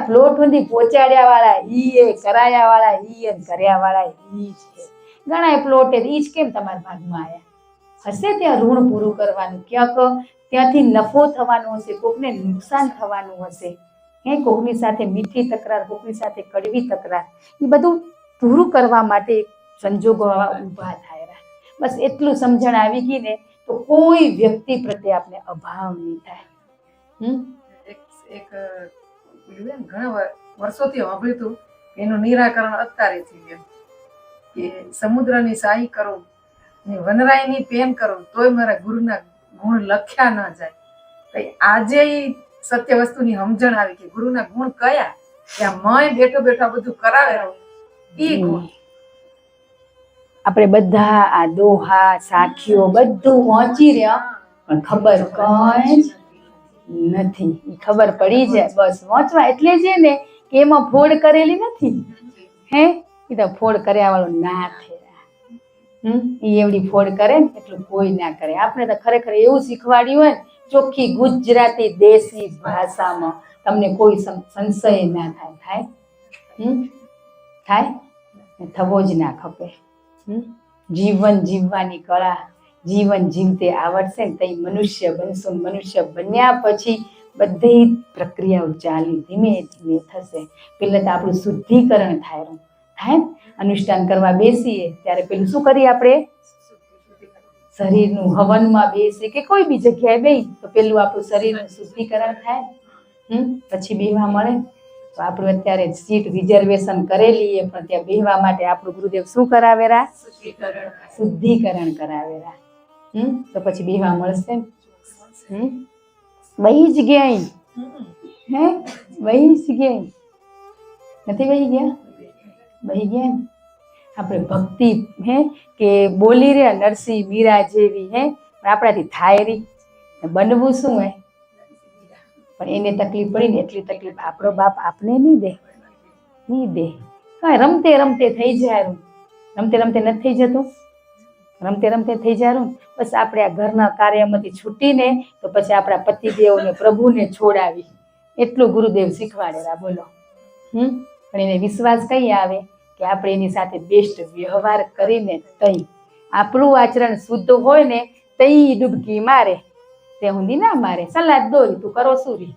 પ્લોટ સુધી પહોંચાડ્યા વાળા ઈ, કરાયા વાળા ઈ, કર્યા વાળા ઈ છે. ઘણા પ્લોટ ઈ જ કેમ તમારા ભાગમાં આવ્યા હશે? ત્યાં ઋણ પૂરું કરવાનું, ક્યાંક ત્યાંથી નફો થવાનો હશે, કોકને નુકસાન થવાનું હશે. કોકની સાથે મીઠી તકરાર, કોકની સાથે કડવી તકરાર, એ બધું પૂરું કરવા માટે સંજોગો ઊભા થાય. બસ એટલું સમજણ આવી ગઈ ને તો કોઈ વ્યક્તિ પ્રત્યે આપણે અભાવ નહીં થાય. ઘણા વર્ષોથી સાંભળ્યું હતું એનું નિરાકરણ અત્યારે થઈ ગયું કે સમુદ્રની શાહી કરું ને વનરાયની પેન કરું તોય મારા ગુરુના ગુણ લખ્યા ન જાય. આજે સત્ય વસ્તુની સમજણ આવી કે ગુરુના ગુણ કયા, ત્યાં મય બેઠો બેઠો બધું કરાવે ઈ ગુણ. આપણે બધા આ દોહા સાખીઓ બધું વાંચી રહ્યા પણ ખબર કઈ નથી. ખબર પડી જાય બસ વાંચવા એટલે જ ને કે એમાં ફોડ કરેલી નથી. એ તો ફોડ કર્યા વાળો ના થયા. એ એવડી ફોડ કરે ને એટલું કોઈ ના કરે. આપણે તો ખરેખર એવું શીખવાડ્યું હોય ને ચોખ્ખી ગુજરાતી દેશી ભાષામાં તમને કોઈ સંશય ના થાય. થાય થવો જ ના ખપે. જીવન જીવવાની કળા જીવન જીવતે આવડશે ને તઈ મનુષ્ય બનશું. મનુષ્ય બન્યા પછી બધી પ્રક્રિયાઓ ચાલી ધીમે ધીમે થશે. પેલા તો આપણું શુદ્ધિકરણ થાય. અનુષ્ઠાન કરવા બેસીએ ત્યારે પેલું શું કરીએ આપણે? શરીરનું હવનમાં બેસીએ કે કોઈ બી જગ્યાએ બેસી તો પેલું આપણું શરીરનું શુદ્ધિકરણ થાય. પછી બેહવા મળે. તો આપણું અત્યારે સીટ રિઝર્વેશન કરેલી પણ ત્યાં બેહવા માટે આપણું ગુરુદેવ શું કરાવેરા? શુદ્ધિકરણ કરાવેરા. તો પછી બેહવા મળશે. વહી જ ગયા હે, વહી જ ગયા નથી, વહી ગયા, વહી ગયા ને. આપણે ભક્તિ હે કે બોલી રે નરસિંહ મીરા જેવી હે, પણ આપણાથી થાય રહી બનવું શું હે? પણ એને તકલીફ પડી ને એટલી તકલીફ આપણો બાપ આપને નહીં દે, નહીં દે. કાંઈ રમતે રમતે થઈ જાય, રમતે રમતે નથી થઈ જતું, રમતે રમતે થઈ જાય. બસ આપણે આ ઘરના કાર્યમાંથી છૂટીને તો પછી આપણા પતિદેવને પ્રભુને છોડાવી, એટલું ગુરુદેવ શીખવાડેલા. બોલો. પણ એને વિશ્વાસ કઈ આવે કે આપણે એની સાથે બેસ્ટ વ્યવહાર કરીને તઈ આપણું આચરણ શુદ્ધ હોય ને તઈ ડૂબકી મારે, તે ઊંધી ના મારે. સલાદ દોરી તું કરો શું રી,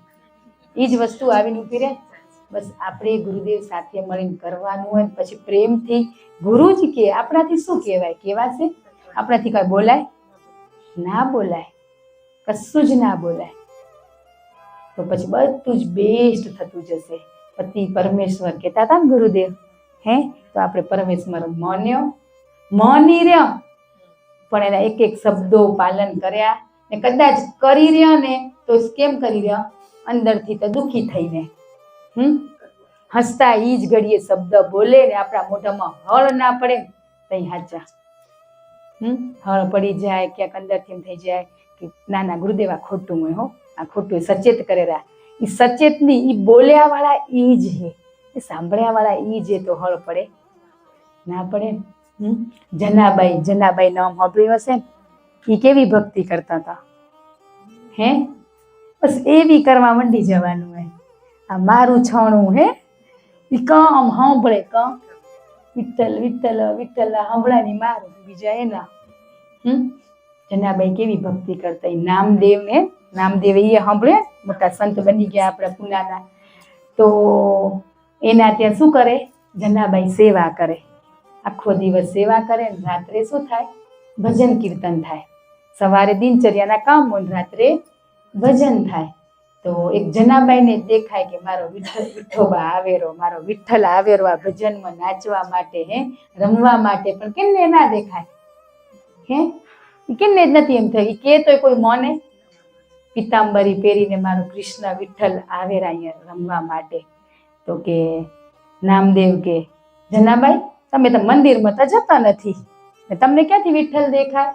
એ જ વસ્તુ આવીને ઊભી રહે. બસ આપણે ગુરુદેવ સાથે મળીને કરવાનું હોય. પછી પ્રેમથી ગુરુ જ કે આપણાથી શું કહેવાય, કહેવાશે? આપણાથી કાંઈ બોલાય? ના બોલાય, કશું જ ના બોલાય. તો પછી બધું જ બેસ્ટ થતું જશે. પતિ પરમેશ્વર કહેતા હતા ને ગુરુદેવ, હે તો આપણે પરમેશ્વર માની રહ્યો, પણ એના એક એક શબ્દો પાલન કર્યા ને કદાચ કરી રહ્યો ને તો કેમ કરી રહ્યો? અંદરથી તો દુઃખી થઈને. હસતા ઈ જ ઘડીએ શબ્દ બોલે ને આપણા મોઢામાં હળ ના પડે તઈ હાચા. હળ પડી જાય ક્યાંક અંદરથી એમ થઈ જાય કે ના ના ગુરુદેવ આ ખોટું હોય, હો આ ખોટું. સચેત કરેલા એ સચેત નહીં, એ બોલ્યા વાળા ઈ જ હે, એ સાંભળ્યા વાળા ઈ જ તો હળ પડે ના પડે. જનાબાઈ નામ સાંભળ્યું હશે ને? એ કેવી ભક્તિ કરતા હતા હે? બસ એવી કરવા મંડી જવાનું હે. આ મારું છાણું હે એ કામ સાંભળે, કામ વિઠ્ઠલ વિઠ્ઠલ વિઠ્ઠલ સાંભળાની મારું, બીજા એના. જનાબાઈ કેવી ભક્તિ કરતા. એ નામદેવ એ સાંભળે, મોટા સંત બની ગયા આપણા પુનાના. તો એના ત્યાં શું કરે? જનાબાઈ સેવા કરે, આખો દિવસ સેવા કરે ને રાત્રે શું થાય? ભજન કીર્તન થાય. સવારે દિનચર્યાના કામ હોય, રાત્રે ભજન થાય. તો એક જનાબાઈને દેખાય કે મારો વિઠ્ઠોબા આવેરો, મારો વિઠ્ઠલ આવેરો આ ભજનમાં નાચવા માટે, હે રમવા માટે. પણ કેમને ના દેખાય? હે કેમને જ નથી એમ થયું કે તો કોઈ મોને પિતાંબરી પહેરીને મારો કૃષ્ણ વિઠ્ઠલ આવેરા અહીંયા રમવા માટે. તો કે નામદેવ કે જનાબાઈ તમે તો મંદિરમાં તો જતા નથી, તમને ક્યાંથી વિઠ્ઠલ દેખાય?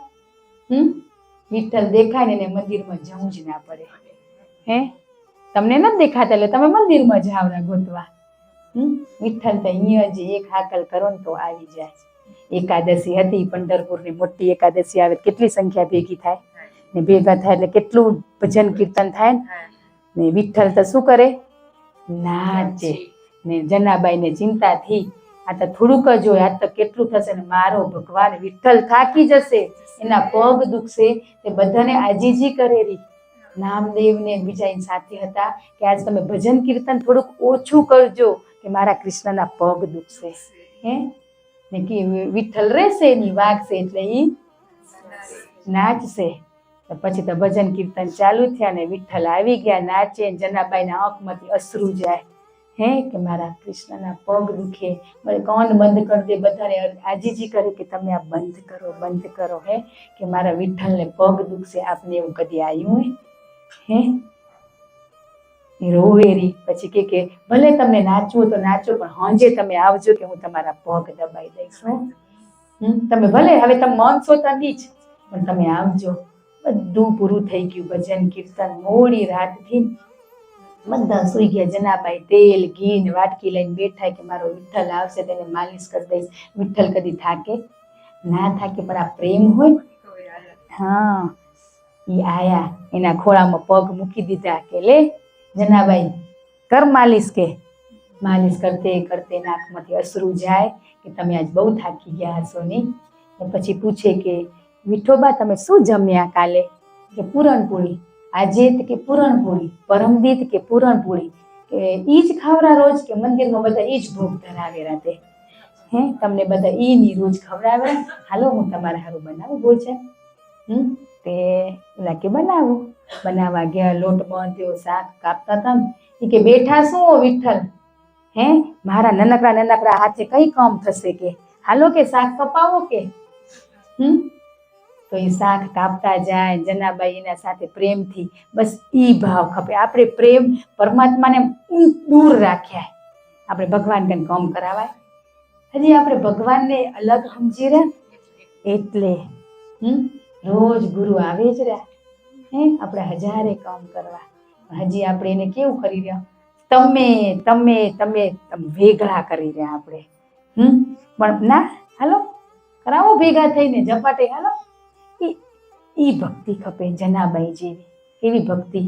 વિઠ્ઠલ દેખાય ને એને મંદિરમાં જવું જ ના પડે. હે તમને નથી દેખાતા એટલે તમે મંદિરમાં જાવરા ગોતવા. વિઠ્ઠલ તો અહીંયા જ એક હાકલ કરો ને તો આવી જાય. એકાદશી હતી પંઢરપુરની મોટી એકાદશી આવે, કેટલી સંખ્યા ભેગી થાય ને, ભેગા થાય એટલે કેટલું ભજન કીર્તન થાય ને. વિઠ્ઠલ તો શું કરે? નાચે. ને જનાબાઈને ચિંતા થઈ, આ તો થોડુંક જ હોય, આ તો કેટલું થશે ને મારો ભગવાન વિઠ્ઠલ થાકી જશે, એના પગ દુખશે. તે બધાને આજીજી કરેલી. નામદેવને બીજા સાથે હતા કે આજ તમે ભજન કીર્તન થોડુંક ઓછું કરજો કે મારા કૃષ્ણના પગ દુખશે. હે ને કે વિઠ્ઠલ રહેશે એની વાગશે એટલે એ નાચશે. તો પછી તો ભજન કીર્તન ચાલુ થયા ને વિઠ્ઠલ આવી ગયા નાચે. જનાબાઈના આંખમાંથી અશ્રુ જાય, હે કે મારા કૃષ્ણના પગ દુખે. મને કોણ બંધ કરી દે, બધાને આજીજી કરે કે તમે આ બંધ કરો, બંધ કરો. હે કે મારા વિઠ્ઠલને પગ દુખશે, આપને એવું કદી આવ્યું હે? રોવેરી. પછી કે ભલે તમને નાચવું તો નાચો, પણ હાંજે તમે આવજો કે હું તમારા પગ દબાઈ દઈશ. તમે ભલે હવે તમે માનશો તો નહીં જ, પણ તમે આવજો. બધું પૂરું થઈ ગયું ભજન કીર્તન. મોડી રાતથી બધા સુઈ ગયા. જનાબાઈ તેલ ઘી ને વાટકી લઈને બેઠા કે મારો વિઠ્ઠલ આવશે તેને માલિશ કરી દઈશ. વિઠ્ઠલ કદી થાકે ના થાકે, પણ આ પ્રેમ હોય. હા એ આયા, એના ખોળામાં પગ મૂકી દીધા કે લે જનાબાઈ કર માલિશ. કે માલિશ કરતે કરતે નાકમાંથી અશ્રુ જાય કે તમે આજ બહુ થાકી ગયા હશો નહીં. પછી પૂછે કે વિઠોબા તમે શું જમ્યા કાલે? કે પૂરણપોળી. આજે કે પૂરણપોળી, પરમદીત કે પૂરણપોળી. કે ઈ જ ખાવરા રોજ? કે મંદિરમાં બધા ઈ જ ભોગ ધરાવે રાતે. હે તમને બધા ઈ ની રોજ ખવડાવે? હાલો હું તમારા હારું બનાવું ભોજન. તે ઓલા કે બનાવવા ગયા, લોટ બાંધ્યો, શાક કાપતા હતા ને એ કે બેઠા શું હો વિઠ્ઠલ, હે મારા નાનકડા હાથે કઈ કામ થશે કે હાલો કે શાક કપાવો કે. તો એ શાક કાપતા જાય, જનાબાઈ એના સાથે પ્રેમથી, બસ ઈ ભાવ ખપે. આપણે પ્રેમ પરમાત્માને દૂર રાખ્યા, આપણે ભગવાન કને કામ કરાવાય. હજી આપણે ભગવાનને અલગ સમજી રહ્યા એટલે રોજ ગુરુ આવે જ રહ્યા, હે આપણે હજારે કામ કરવા, હજી આપણે એને કેવું કરી રહ્યા, તમે વેગળા કરી રહ્યા આપણે. પણ ના, હાલો કરાવો ભેગા થઈને ઝપાટે, હાલો. ઈ ભક્તિ ખપે જનાબાઈ જેવી. કેવી ભક્તિ!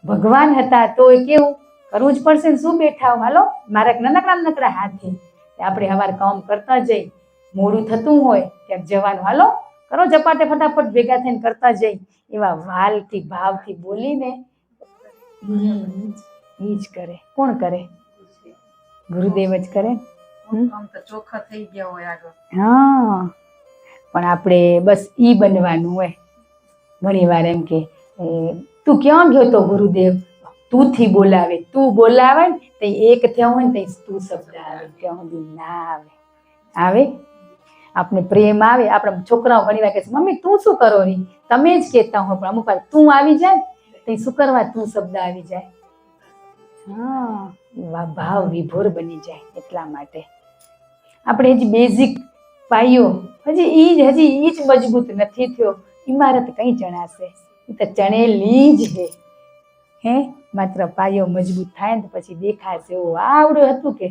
ભગવાન હતા તો એ કેવું કરવું જ પડશે ને, શું બેઠા હાલો મારા નાનકડા હાથે. આપણે હવાર કામ કરતા જઈ, મોડું થતું હોય ક્યાંક જવાનું, હાલો કરો ઝપાટે ફટાફટ ભેગા થઈને કરતા જઈ, એવા વાલથી ભાવથી બોલીને ઈ જ કરે. કોણ કરે? ગુરુદેવ જ કરે. કામ તો ચોખ્ખા થઈ ગયા હોય આગળ. હા, પણ આપણે બસ ઈ બનવાનું હોય. ઘણી વાર એમ કે તું ક્યાં ગયો તો ગુરુદેવ, તું થી બોલાવે, તું બોલાવે ને તો એક થયા હોય ને તો તું શબ્દ આવે, ત્યાં સુધી ના આવે. આવે આપણે પ્રેમ આવે. આપણા છોકરાઓ ઘણી વાર કહે છે મમ્મી તું શું કરો રી, તમે જ કહેતા હો, પણ અમુક વાર તું આવી જાય તો શું કરવા તું શબ્દ આવી જાય. હા, ભાવ વિભોર બની જાય. એટલા માટે આપણે હજી બેઝિક પાયો હજી ઈ જ મજબૂત નથી થયો. ઇમારત કઈ ચણાશે, એ તો ચણેલી જ હે. માત્ર પાયો મજબૂત થાય ને પછી દેખાશે. ઓ આવડું હતું કે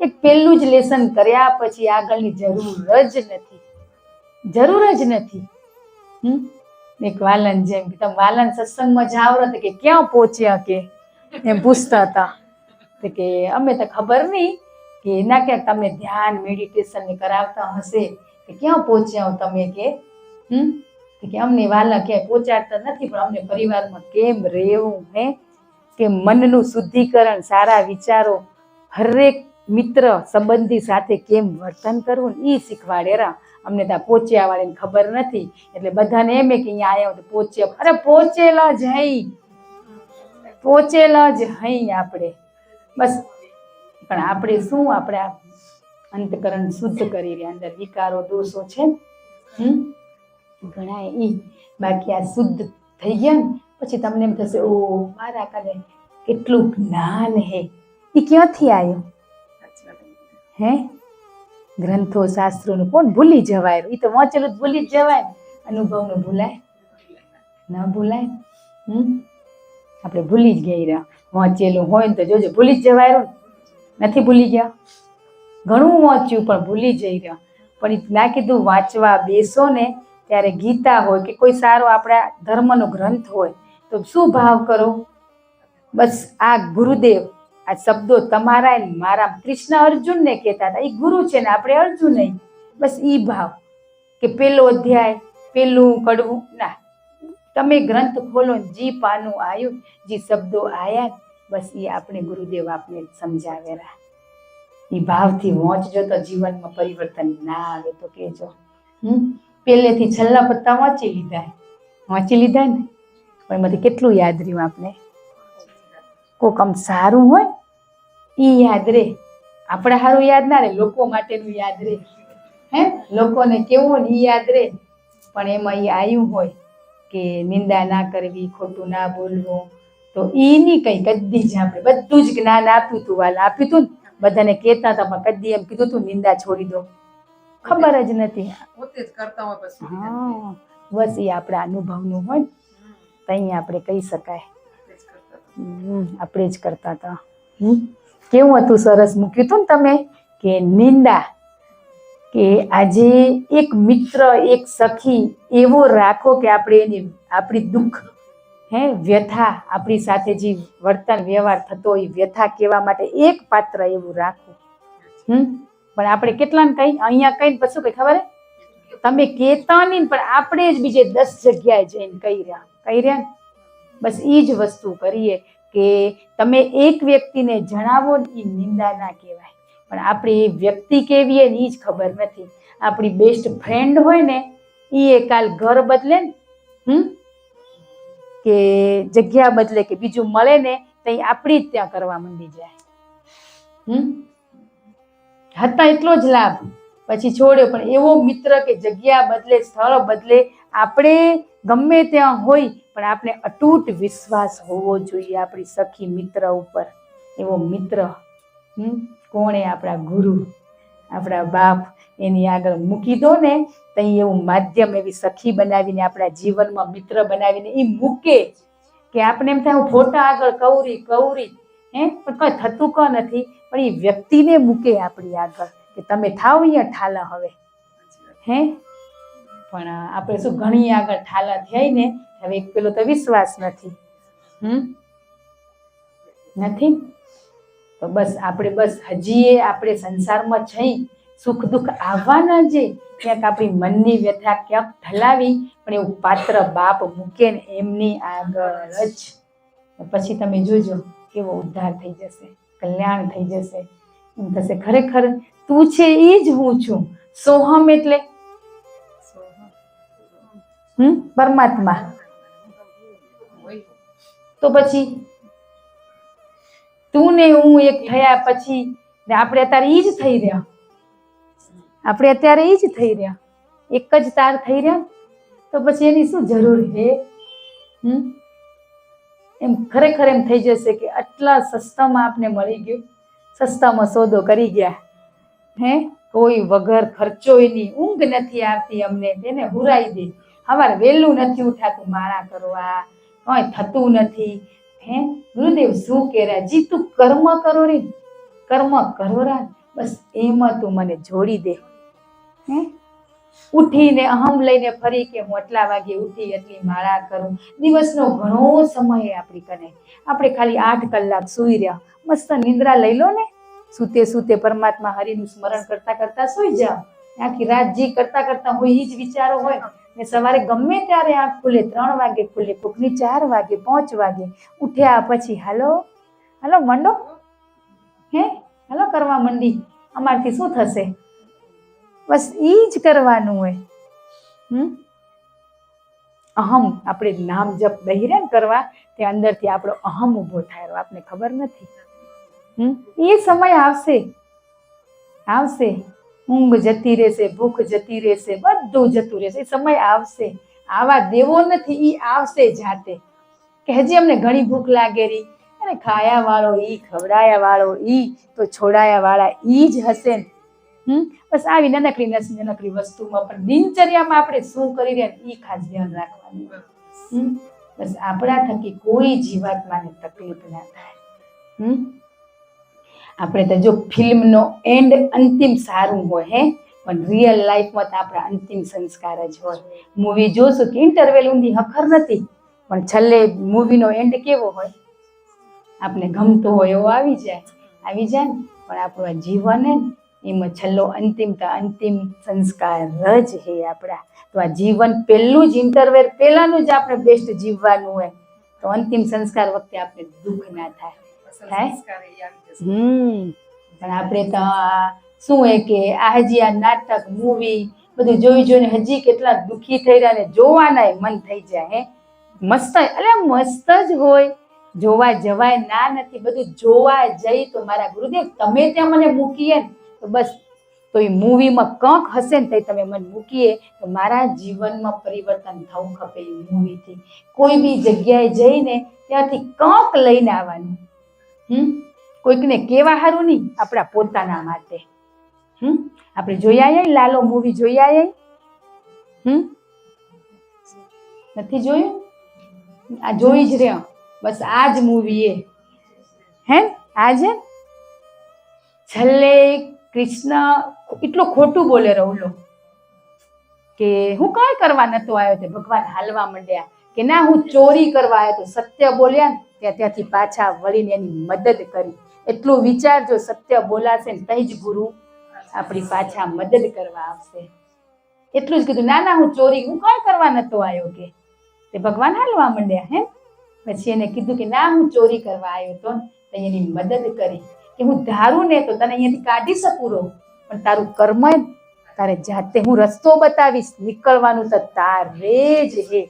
એક પહેલું જ લેસન કર્યા પછી આગળની જરૂર જ નથી. એક વાલન જેમ કે તમે વાલન સત્સંગમાં જાવ કે ક્યાં પહોંચ્યા કે એમ પૂછતા હતા કે અમે તો ખબર નહીં કે ના ક્યાંક તમને ધ્યાન મેડિટેશન ને કરાવતા હશે કે ક્યાં પહોંચ્યા તમે કે અમને વાલા ક્યાંય પહોંચાડતા નથી, પણ અમને પરિવારમાં કેમ રહેવું, હે કે મનનું શુદ્ધિકરણ, સારા વિચારો, હરેક મિત્ર સંબંધી સાથે કેમ વર્તન કરવું એ શીખવાડેરા. અમને ત્યાં પહોંચ્યા વાળીને ખબર નથી, એટલે બધાને એમ કે અહીંયા આવ્યા તો પહોંચ્યા. અરે પહોંચેલા જ હઈ આપણે બસ. પણ આપણે શું, આપણે અંતકરણ શુદ્ધ કરી રહ્યા, અંદર વિકારો દોષો છે ઘણા ઈ. બાકી આ શુદ્ધ થઈ ગયા ને પછી તમને એમ થશે ઓ મારા કાલે કેટલું જ્ઞાન હે. એ ક્યાંથી આવ્યું? હે ગ્રંથો શાસ્ત્રોનું કોણ ભૂલી જવાય? એ તો વાંચેલું જ ભૂલી જ જવાય. અનુભવનું ભૂલાય? ન ભૂલાય. આપણે ભૂલી જ ગઈ રહ્યા. વાંચેલું હોય ને તો જોજો ભૂલી જ જવાય. નથી ભૂલી ગયા? ઘણું વાંચ્યું પણ ભૂલી જઈ રહ્યા. પણ ના કીધું વાંચવા બેસો ને ત્યારે ગીતા હોય કે કોઈ સારો આપણા ધર્મનો ગ્રંથ હોય તો શું ભાવ કરો? બસ આ ગુરુદેવ, આ શબ્દો તમારા મારા, કૃષ્ણ અર્જુનને કહેતા હતા, એ ગુરુ છે ને આપણે અર્જુન નહીં. બસ ઈ ભાવ કે પેલો અધ્યાય, પેલું કડવું ના, તમે ગ્રંથ ખોલો, જી પાનું આવ્યું, જી શબ્દો આયા, બસ એ આપણે ગુરુદેવ આપને સમજાવેલા. એ ભાવથી વાંચજો તો જીવનમાં પરિવર્તન ના આવે તો કહેજો. પહેલેથી છેલ્લા પત્તા વાંચી લીધા ને પણ એમાંથી કેટલું યાદ રહ્યું આપણે? કોક આમ સારું હોય એ યાદ રહે. આપણે સારું યાદ ના રહે, લોકો માટેનું યાદ રહે. હે લોકોને કેવું ને એ યાદ રહે. પણ એમાં એ આવ્યું હોય કે નિંદા ના કરવી, ખોટું ના બોલવું, તો એ નહીં કંઈ કદી જ આપણે બધું જ જ્ઞાન આપ્યું હતું, વાલા આપ્યું હતું ને. બધાને કહેતા હતા પણ કદી એમ કીધું તું નિંદા છોડી દો? ખબર જ નથી. પોતે જ કરતા હોય પછી. હા, બસ એ આપણા અનુભવનું હોય તઈ આપણે કહી શકાય. આપણે જ કરતા હતા. કેવું હતું સરસ મૂક્યું હતું ને તમે કે નિંદા, કે આજે એક મિત્ર, એક સખી એવો રાખો કે આપણે એની આપણી દુઃખ, વ્યથા, આપણી સાથે જે વર્તન વ્યવહાર થતો હોય વ્યથા કહેવા માટે એક પાત્ર એવું રાખવું. પણ આપણે કેટલાને કઈ અહીંયા કઈ પછી કઈ ખબર? તમે કહેતા નહીં પણ આપણે જ બીજે 10 જગ્યાએ જઈને કહી રહ્યા. બસ એ જ વસ્તુ કરીએ કે તમે એક વ્યક્તિને જણાવો ને એ નિંદા ના કહેવાય, પણ આપણે એ વ્યક્તિ કેવી ને એ જ ખબર નથી. આપણી બેસ્ટ ફ્રેન્ડ હોય ને એ કાલ ઘર બદલે ને કે જગ્યા બદલે કે બીજું મળે ને તો આપણી જ ત્યાં કરવા માંડી જાય. હતા એટલો જ લાભ, પછી છોડ્યો. પણ એવો મિત્ર કે જગ્યા બદલે, સ્થળ બદલે, આપણે ગમે ત્યાં હોય પણ આપણે અતૂટ વિશ્વાસ હોવો જોઈએ આપણી સખી મિત્ર ઉપર. એવો મિત્ર કોણે? આપણા ગુરુ, આપણા બાપ. એની આગળ મૂકી દો ને તો એવું માધ્યમ, એવી સખી બનાવીને આપણા જીવનમાં મિત્ર બનાવીને એ મૂકે કે આપણે એમ થાય હું ફોટા આગળ કવરી પણ કઈ થતું ક નથી. પણ એ વ્યક્તિને મૂકે આપણી આગળ કે તમે થાવ અહીંયા ઠાલા હવે. પણ આપણે શું ઘણી આગળ ઠાલા થયા ને, હવે એક પેલો તો વિશ્વાસ નથી. નથી તો બસ હજી આપણે સંસારમાં જઈ સુખ દુઃખ આવવાના છે. ક્યાંક આપણી મનની વ્યથા ક્યાંક ઠલાવી, પણ એવું પાત્ર બાપ મૂકે ને એમની આગળ જ, પછી તમે જોજો કેવો ઉદ્ધાર થઈ જશે, કલ્યાણ થઈ જશે. એમ થશે ખરેખર તું છે એ જ હું છું. સોહમ એટલે પરમાત્મા. તો પછી તું ને હું એક થયા પછી આપણે અત્યારે ઈ જ થઈ રહ્યા. એક જ તાર થઈ રહ્યા. તો પછી એની શું જરૂર છે? એમ ખરેખર એમ થઈ જશે કે આટલા સસ્તામાં આપને મળી ગયું, સસ્તામાં સોદો કરી ગયા. કોઈ વગર ખર્ચો એની, ઊંઘ નથી આવતી અમને, તેને હુરાઈ દે. સવારે વહેલું નથી ઉઠાતું માળા કરવા, કઈ થતું નથી. ગુરુદેવ શું કહેરા? જી તું કર્મ કરો રે, કર્મ કરો. બસ એમાં તું મને જોડી દે. ઉઠીને અહમ લઈને ફરી કે હું આટલા વાગે ઉઠી એટલી માળા કરું. દિવસનો ઘણો સમય આપણી કને, આપણે ખાલી 8 કલાક સૂઈ રહ્યા, મસ્ત નિંદ્રા લઈ લો ને. સૂતે પરમાત્મા હરિનું સ્મરણ કરતા કરતા સૂઈ જાઓ. આખી રાત જી કરતા હોય એ જ વિચારો હોય ને. સવારે ગમે ત્યારે આંખ ખુલે, 3 વાગે ખુલે, કોકની 4 વાગે, 5 વાગે. ઉઠ્યા પછી હાલો મંડો, હાલો કરવા મંડી. અમારથી શું થશે? બસ એ જ કરવાનું હોય. અહમ, આપણે નામ જપ બહિરે કરવા, તે અંદરથી આપણો અહમ ઊભો થાય, આપને ખબર નથી. એ સમય આવશે. ઊંઘ જતી રહેશે, ભૂખ જતી રહેશે, બધું જતું રહેશે. એ સમય આવશે, આવા દેવો નથી. એ આવશે જાતે. કે હજી અમને ઘણી ભૂખ લાગે રહી, અને ખાયા વાળો ઈ, ખવડાયા વાળો ઈ, તો છોડાયા વાળા ઈ જ હશે ને. બસ આવી નાનકડી વસ્તુમાં પણ દિનચર્યામાં આપણે શું કરી રહ્યા એ ખાસ ધ્યાન રાખવાનું. બસ આપણા થકી કોઈ જીવાત્માને તકલીફ ના થાય. આપણે તો જો ફિલ્મનો એન્ડ અંતિમ સારું હોય, પણ રિયલ લાઈફમાં તો આપણા અંતિમ સંસ્કાર જ હોય. મૂવી જોશું કે ઇન્ટરવેલ ઊંધી હખર નથી, પણ છેલ્લે મૂવીનો એન્ડ કેવો હોય, આપણે ગમતો હોય એવો આવી જાય ને. પણ આપણું જીવન એમાં છેલ્લો અંતિમ સંસ્કાર જ હે આપણા. તો આ જીવન પહેલું જ ઇન્ટરવેલ પહેલાનું જ આપણે બેસ્ટ જીવવાનું હોય, તો અંતિમ સંસ્કાર વખતે આપણે દુઃખ ના થાય. પણ આપણે તો શું હોય કે હજી આ નાટક, મૂવી બધું જોઈને હજી કેટલા દુઃખી થઈ રહ્યા ને, જોવાના મન થઈ જાય. મસ્ત જ હોય, જોવા જવાય ના નથી. બધું જોવા જઈ તો મારા ગુરુદેવ તમે ત્યાં મને મૂકીએ ને, તો બસ તો એ મૂવીમાં કંક હશે ને તો તમે મને મૂકીએ, તો મારા જીવનમાં પરિવર્તન થવું ખપે. એ મૂવીથી કોઈ બી જગ્યાએ જઈને ત્યાંથી કંક લઈને આવવાનું. કોઈકને કેવા હારું નહીં, આપણા પોતાના માટે. આપણે જોઈ આવ્યા લાલો મૂવી? જોઈ આવ્યા? નથી જોયું? આ જોઈ જ રહ્યા. બસ આ જ મૂવી આજે છેલ્લે કૃષ્ણ એટલું ખોટું બોલે રવલો કે હું કઈ કરવા નતો આવ્યો. તે ભગવાન હાલવા માંડ્યા કે ના હું ચોરી કરવા આવ્યો તો. સત્ય બોલ્યા ને ત્યાંથી પાછા વળીને એની મદદ કરી. એટલું વિચારજો, સત્ય બોલાશે ને તઈ જ ગુરુ આપણી પાછા મદદ કરવા આવશે. એટલું જ કીધું, ના હું ચોરી, હું કઈ કરવા નતો આવ્યો કે. તે ભગવાન હાલવા માંડ્યા. પછી એને કીધું કે ના હું ચોરી કરવા આવ્યો તો એની મદદ કરી કે હું ધારું ને તો તને અહીંયાથી કાઢી શકું રહું, પણ તારું કર્મ તારે જાતે હું રસ્તો બતાવીશ, નીકળવાનું તો તારે જ હે.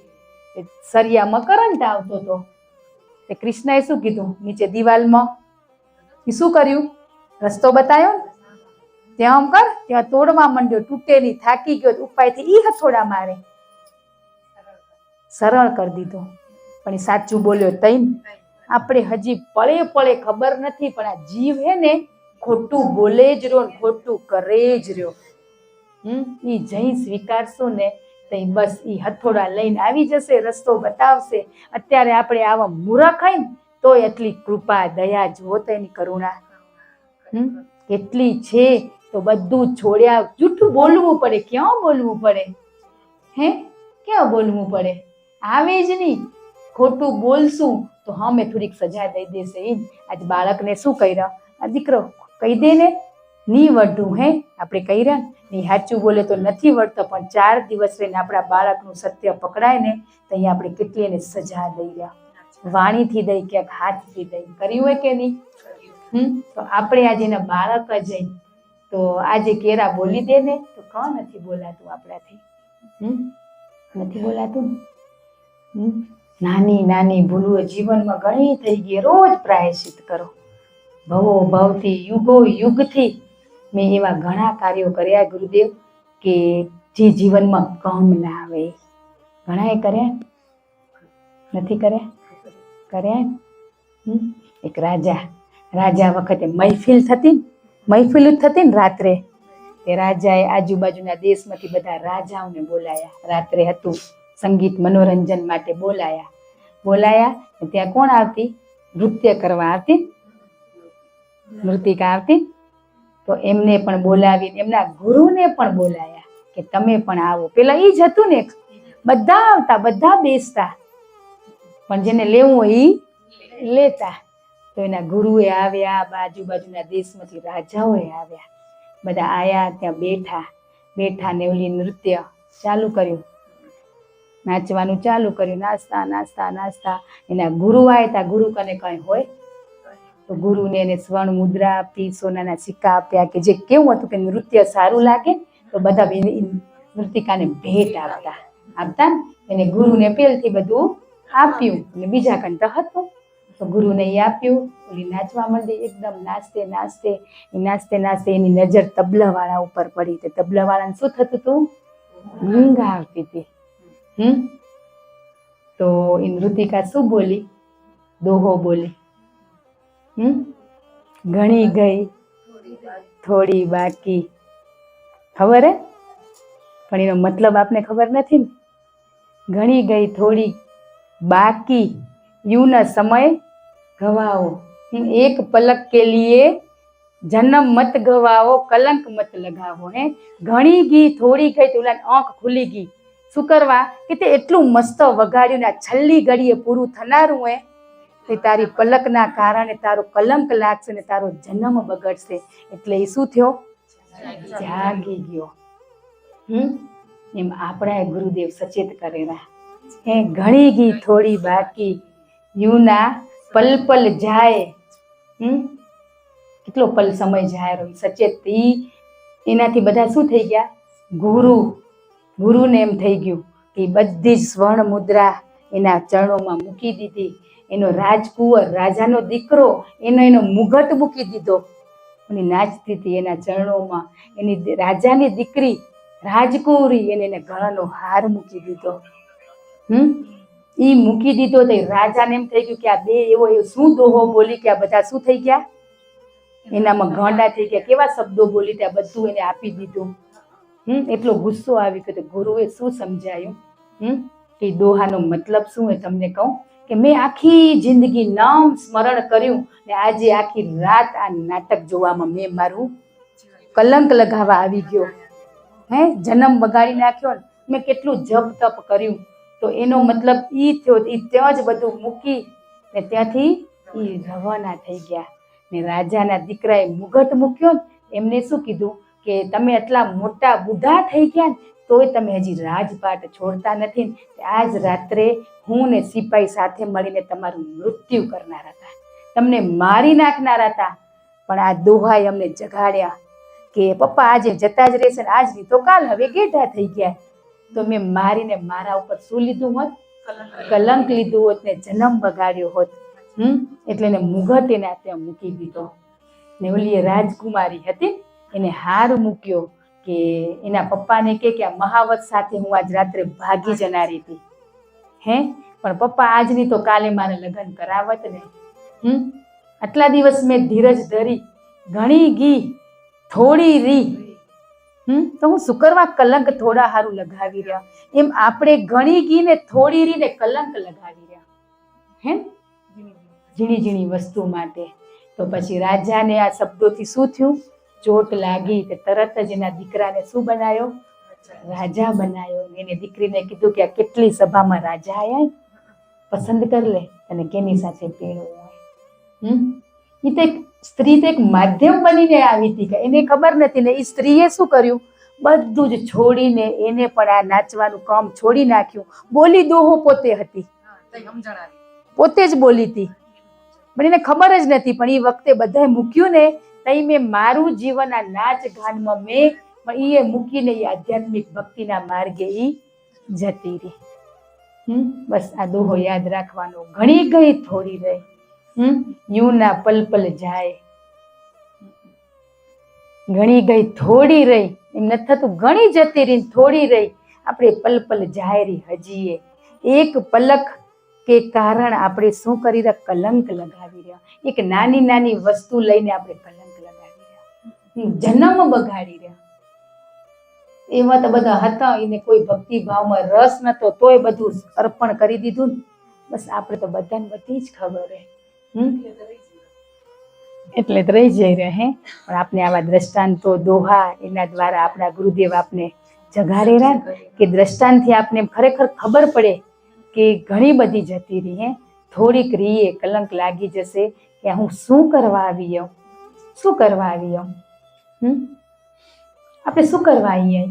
એ સરિયામાં કરંટ આવતો હતો. તે કૃષ્ણએ શું કીધું? નીચે દિવાલમાં એ શું કર્યું? રસ્તો બતાવ્યો ને, ત્યાં આમ કર, ત્યાં તોડવા માંડ્યો, તૂટે નહીં, થાકી ગયો, ઉપાયથી ઈ હથોડા મારે, સરળ કરી દીધો. પણ એ સાચું બોલ્યો તઈ. આપણે હજી પળે પળે ખબર નથી, પણ આ જીવ હે ને ખોટું બોલે જ રહ્યો, ખોટું કરે જ રહ્યો. ઈ જઈ સ્વીકારશો ને તો બસ ઈ હથોડા લઈને આવી જશે, રસ્તો બતાવશે. અત્યારે આપણે આવા મૂરખ હોય ને તોય એટલી કૃપા દયા જુઓ તો એની કરુણા કેટલી છે. તો બધું છોડ્યા, જૂઠું બોલવું પડે, ક્યાં બોલવું પડે? હે, ક્યાં બોલવું પડે? આવે જ નહીં. ખોટું બોલશું તો હમે થોડીક સજા દઈ દેશે. આજ બાળકને શું કર્યા? આ દીકરો કહી દે ને, નહીં વઢું. હે, આપણે કર્યા નહીં, સાચું બોલે તો નથી વળતો, પણ 4 દિવસ રહીને આપણા બાળકનું સત્ય પકડાય ને તો અહીંયા આપણે કેટલી એને સજા દઈ રહ્યા. વાણીથી દઈ, ક્યાંક હાથથી દઈ. કર્યું હોય કે નહીં? તો આપણે આજે એના બાળક જ તો આજે કેરા બોલી દે ને તો કોણ નથી બોલાતું આપણાથી? નથી બોલાતું. નાની નાની ભૂલો જીવનમાં ઘણી થઈ ગઈ. રોજ પ્રાયશ્ચિત કરો. ભવો ભવથી, યુગો યુગથી મેં એવા ઘણા કાર્યો કર્યા ગુરુદેવ કે જે જીવનમાં કામ ના આવે. ઘણાએ કર્યા, નથી કર્યા? કર્યા. એક રાજા વખતે મહેફિલ થતી ને રાત્રે, તે રાજાએ આજુબાજુના દેશમાંથી બધા રાજાઓને બોલાયા. રાત્રે હતું સંગીત મનોરંજન માટે બોલાયા. ત્યાં કોણ આવતી? નૃત્ય કરવા આવતી, નૃતિકા આવતી. તો એમને પણ બોલાવીને એમના ગુરુને પણ બોલાયા કે તમે પણ આવો. પેલા એ જ હતું ને, બધા આવતા, બધા બેસતા, પણ જેને લેવું હોય એ લેતા. તો એના ગુરુએ આવ્યા, આજુબાજુના દેશમાંથી રાજાઓએ આવ્યા. બધા આયા, ત્યાં બેઠા ને ઓલી નૃત્ય ચાલુ કર્યું, નાચવાનું ચાલુ કર્યું. નાચતા એના ગુરુ આવ્યા. ગુરુ કને કઈ હોય તો ગુરુને એને સ્વર્ણ મુદ્રા આપી, સોનાના સિક્કા આપ્યા, કે જે કેવું હતું કે નૃત્ય સારું લાગે તો બધા નૃતિકાને ભેટ આપતા ને એને ગુરુને પેલથી બધું આપ્યું. અને બીજા કણ તો હતું તો ગુરુને એ આપ્યું. ઓલી નાચવા માંડી, એકદમ નાચતે એની નજર તબલાવાળા ઉપર પડી. તે તબલાવાળાને શું થતું હતું? ઊંઘ આવતી હતી. તો એ નૃતિકા શું બોલી? દોહો બોલી. ઘણી ગઈ થોડી બાકી. ખબર હે? પણ એનો મતલબ આપને ખબર નથી ને. ઘણી ગઈ થોડી બાકી, यूं न समय गवाओ, एक पलक के लिए जन्म मत गवाओ, कलंक मत लगावो. હે, ઘણી ગઈ થોડી ગઈ તો ઓલા આંખ ખુલી ગઈ. શું કરવા? કે તે એટલું મસ્ત વગાડ્યું ને આ છેલ્લી ઘડીએ પૂરું થનારું હે તે તારી પલકના કારણે તારો કલંક લાગશે ને તારો જન્મ બગડશે. એટલે એ શું થયો? જાગી ગયો. એમ આપણા ગુરુદેવ સચેત કરેલા. હે, ઘણી ગઈ થોડી બાકી, યુના પલ પલ જાય. કેટલો પલ સમય જાય રહ્યો. સચેત એનાથી બધા શું થઈ ગયા? ગુરુને એમ થઈ ગયું કે બધી જ સ્વર્ણ મુદ્રા એના ચરણોમાં મૂકી દીધી. એનો રાજકુંવર, રાજાનો દીકરો, એનો મુગટ મૂકી દીધો અને નાચતી હતી એના ચરણોમાં. એની રાજાની દીકરી રાજકુંવરી એને ગળાનો હાર મૂકી દીધો. ઈ મૂકી દીધો તો રાજાને એમ થઈ ગયું કે આ બે એવો શું દોહો બોલી કે આ બધા શું થઈ ગયા? એનામાં ગાંડા થઈ ગયા. કેવા શબ્દો બોલી ત્યાં બધું એને આપી દીધું. એટલો ગુસ્સો આવી ગયો. ગુરુએ શું સમજાયું કે દોહાનો મતલબ શું હોય તમને કહું કે મેં આખી જિંદગી નામ સ્મરણ કર્યું ને આજે આખી રાત આ નાટક જોવામાં મેં મારું કલંક લગાવવા આવી ગયો. હે, જન્મ બગાડી નાખ્યો ને. મેં કેટલું જપ તપ કર્યું. તો એનો મતલબ ઈ થયો. એ ત્યાં જ બધું મૂકી ને ત્યાંથી એ રવાના થઈ ગયા. ને રાજાના દીકરાએ મુગટ મૂક્યો ને એમને શું કીધું કે તમે એટલા મોટા બુઢા થઈ ગયા ને તોય તમે હજી રાજપાટ છોડતા નથી. આજ રાત્રે હું ને સિપાઈ સાથે મળીને તમારું મૃત્યુ કરનાર હતા, તમને મારી નાખનાર હતા. પણ આ દોહાએ અમને જગાડ્યા. કે પપ્પા આજે જતા જ રહેશે ને આજ નહીં તો કાલ, હવે ગેઢા થઈ ગયા. તો મેં મારીને મારા ઉપર શું લીધું હોત? કલંક લીધું હોત ને જન્મ બગાડ્યો હોત. એટલે એને મુગટ એને ત્યાં મૂકી દીધો. ને ઓલી રાજકુમારી હતી એને હાર મૂક્યો કે એના પપ્પાને કે આ મહાવત સાથે હું આજ રાત્રે ભાગી જનારી હતી. પણ પપ્પા આજની તો કાલે મારે લગ્ન કરાવત ને. આટલા દિવસ મેં ધીરજ ધરી, ઘણી ગી થોડી રી. તો હું શું કરવા કલંક થોડા હારું લગાવી રહ્યા? એમ આપણે ઘણી ગી ને થોડી રી ને કલંક લગાવી રહ્યા. ઝીણી ઝીણી વસ્તુ માટે. તો પછી રાજાને આ શબ્દોથી શું થયું? ચોટ લાગી. તે તરત જ એના દીકરાને શું બનાવ્યો? રાજા બનાવ્યો. એને દીકરીને કીધું કે આ કેટલી સભામાં રાજા આયા, પસંદ કર લે અને કેની સાથે પેણવું હોય. એ તો એક સ્ત્રી તો એક માધ્યમ બનીને આવી હતી કે એને ખબર નથી ને એ સ્ત્રીએ શું કર્યું? બધું જ છોડીને એને પણ આ નાચવાનું કામ છોડી નાખ્યું. બોલી દોહો પોતે હતી, પોતે જ બોલી હતી, પણ એને ખબર જ નથી. પણ એ વખતે બધાએ મૂક્યું ને તઈ મેં મારું જીવન આ નાચ ગાનમાં મેં પણ એ મૂકીને એ આધ્યાત્મિક ભક્તિના માર્ગે એ જતી રહી. બસ આ દોહો યાદ રાખવાનો. ઘણી ગઈ થોડી રહી. યું ના પલ પલ જાય. ઘણી ગઈ થોડી રહી. એમ નથી થતું ઘણી જતી રહી થોડી રહી. આપણે પલ પલ જાય રહી હજીએ. એક પલક કે કારણ આપણે શું કરી રહ્યા? કલંક લગાવી રહ્યા. એક નાની નાની વસ્તુ લઈને આપણે કલંક લગાવી રહ્યા, જન્મ બગાડી રહ્યા. એમાં તો બધા હતા એને કોઈ ભક્તિ ભાવમાં રસ નતો તોય બધું અર્પણ કરી દીધું ને. બસ આપણે તો બધાને બધી જ ખબર હે. એટલે જ રહી જઈ રહે. પણ આપણે આવા દ્રષ્ટાંતો દોહા એના દ્વારા આપણા ગુરુદેવ આપને જગાડેલા કે દ્રષ્ટાંતથી આપને ખરેખર ખબર પડે કે ઘણી બધી જતી રહી હે. થોડીક રીએ કલંક લાગી જશે કે હું શું કરવા આવી આવું, શું કરવા આવી આવું. આપણે શું કરવા આવીએ?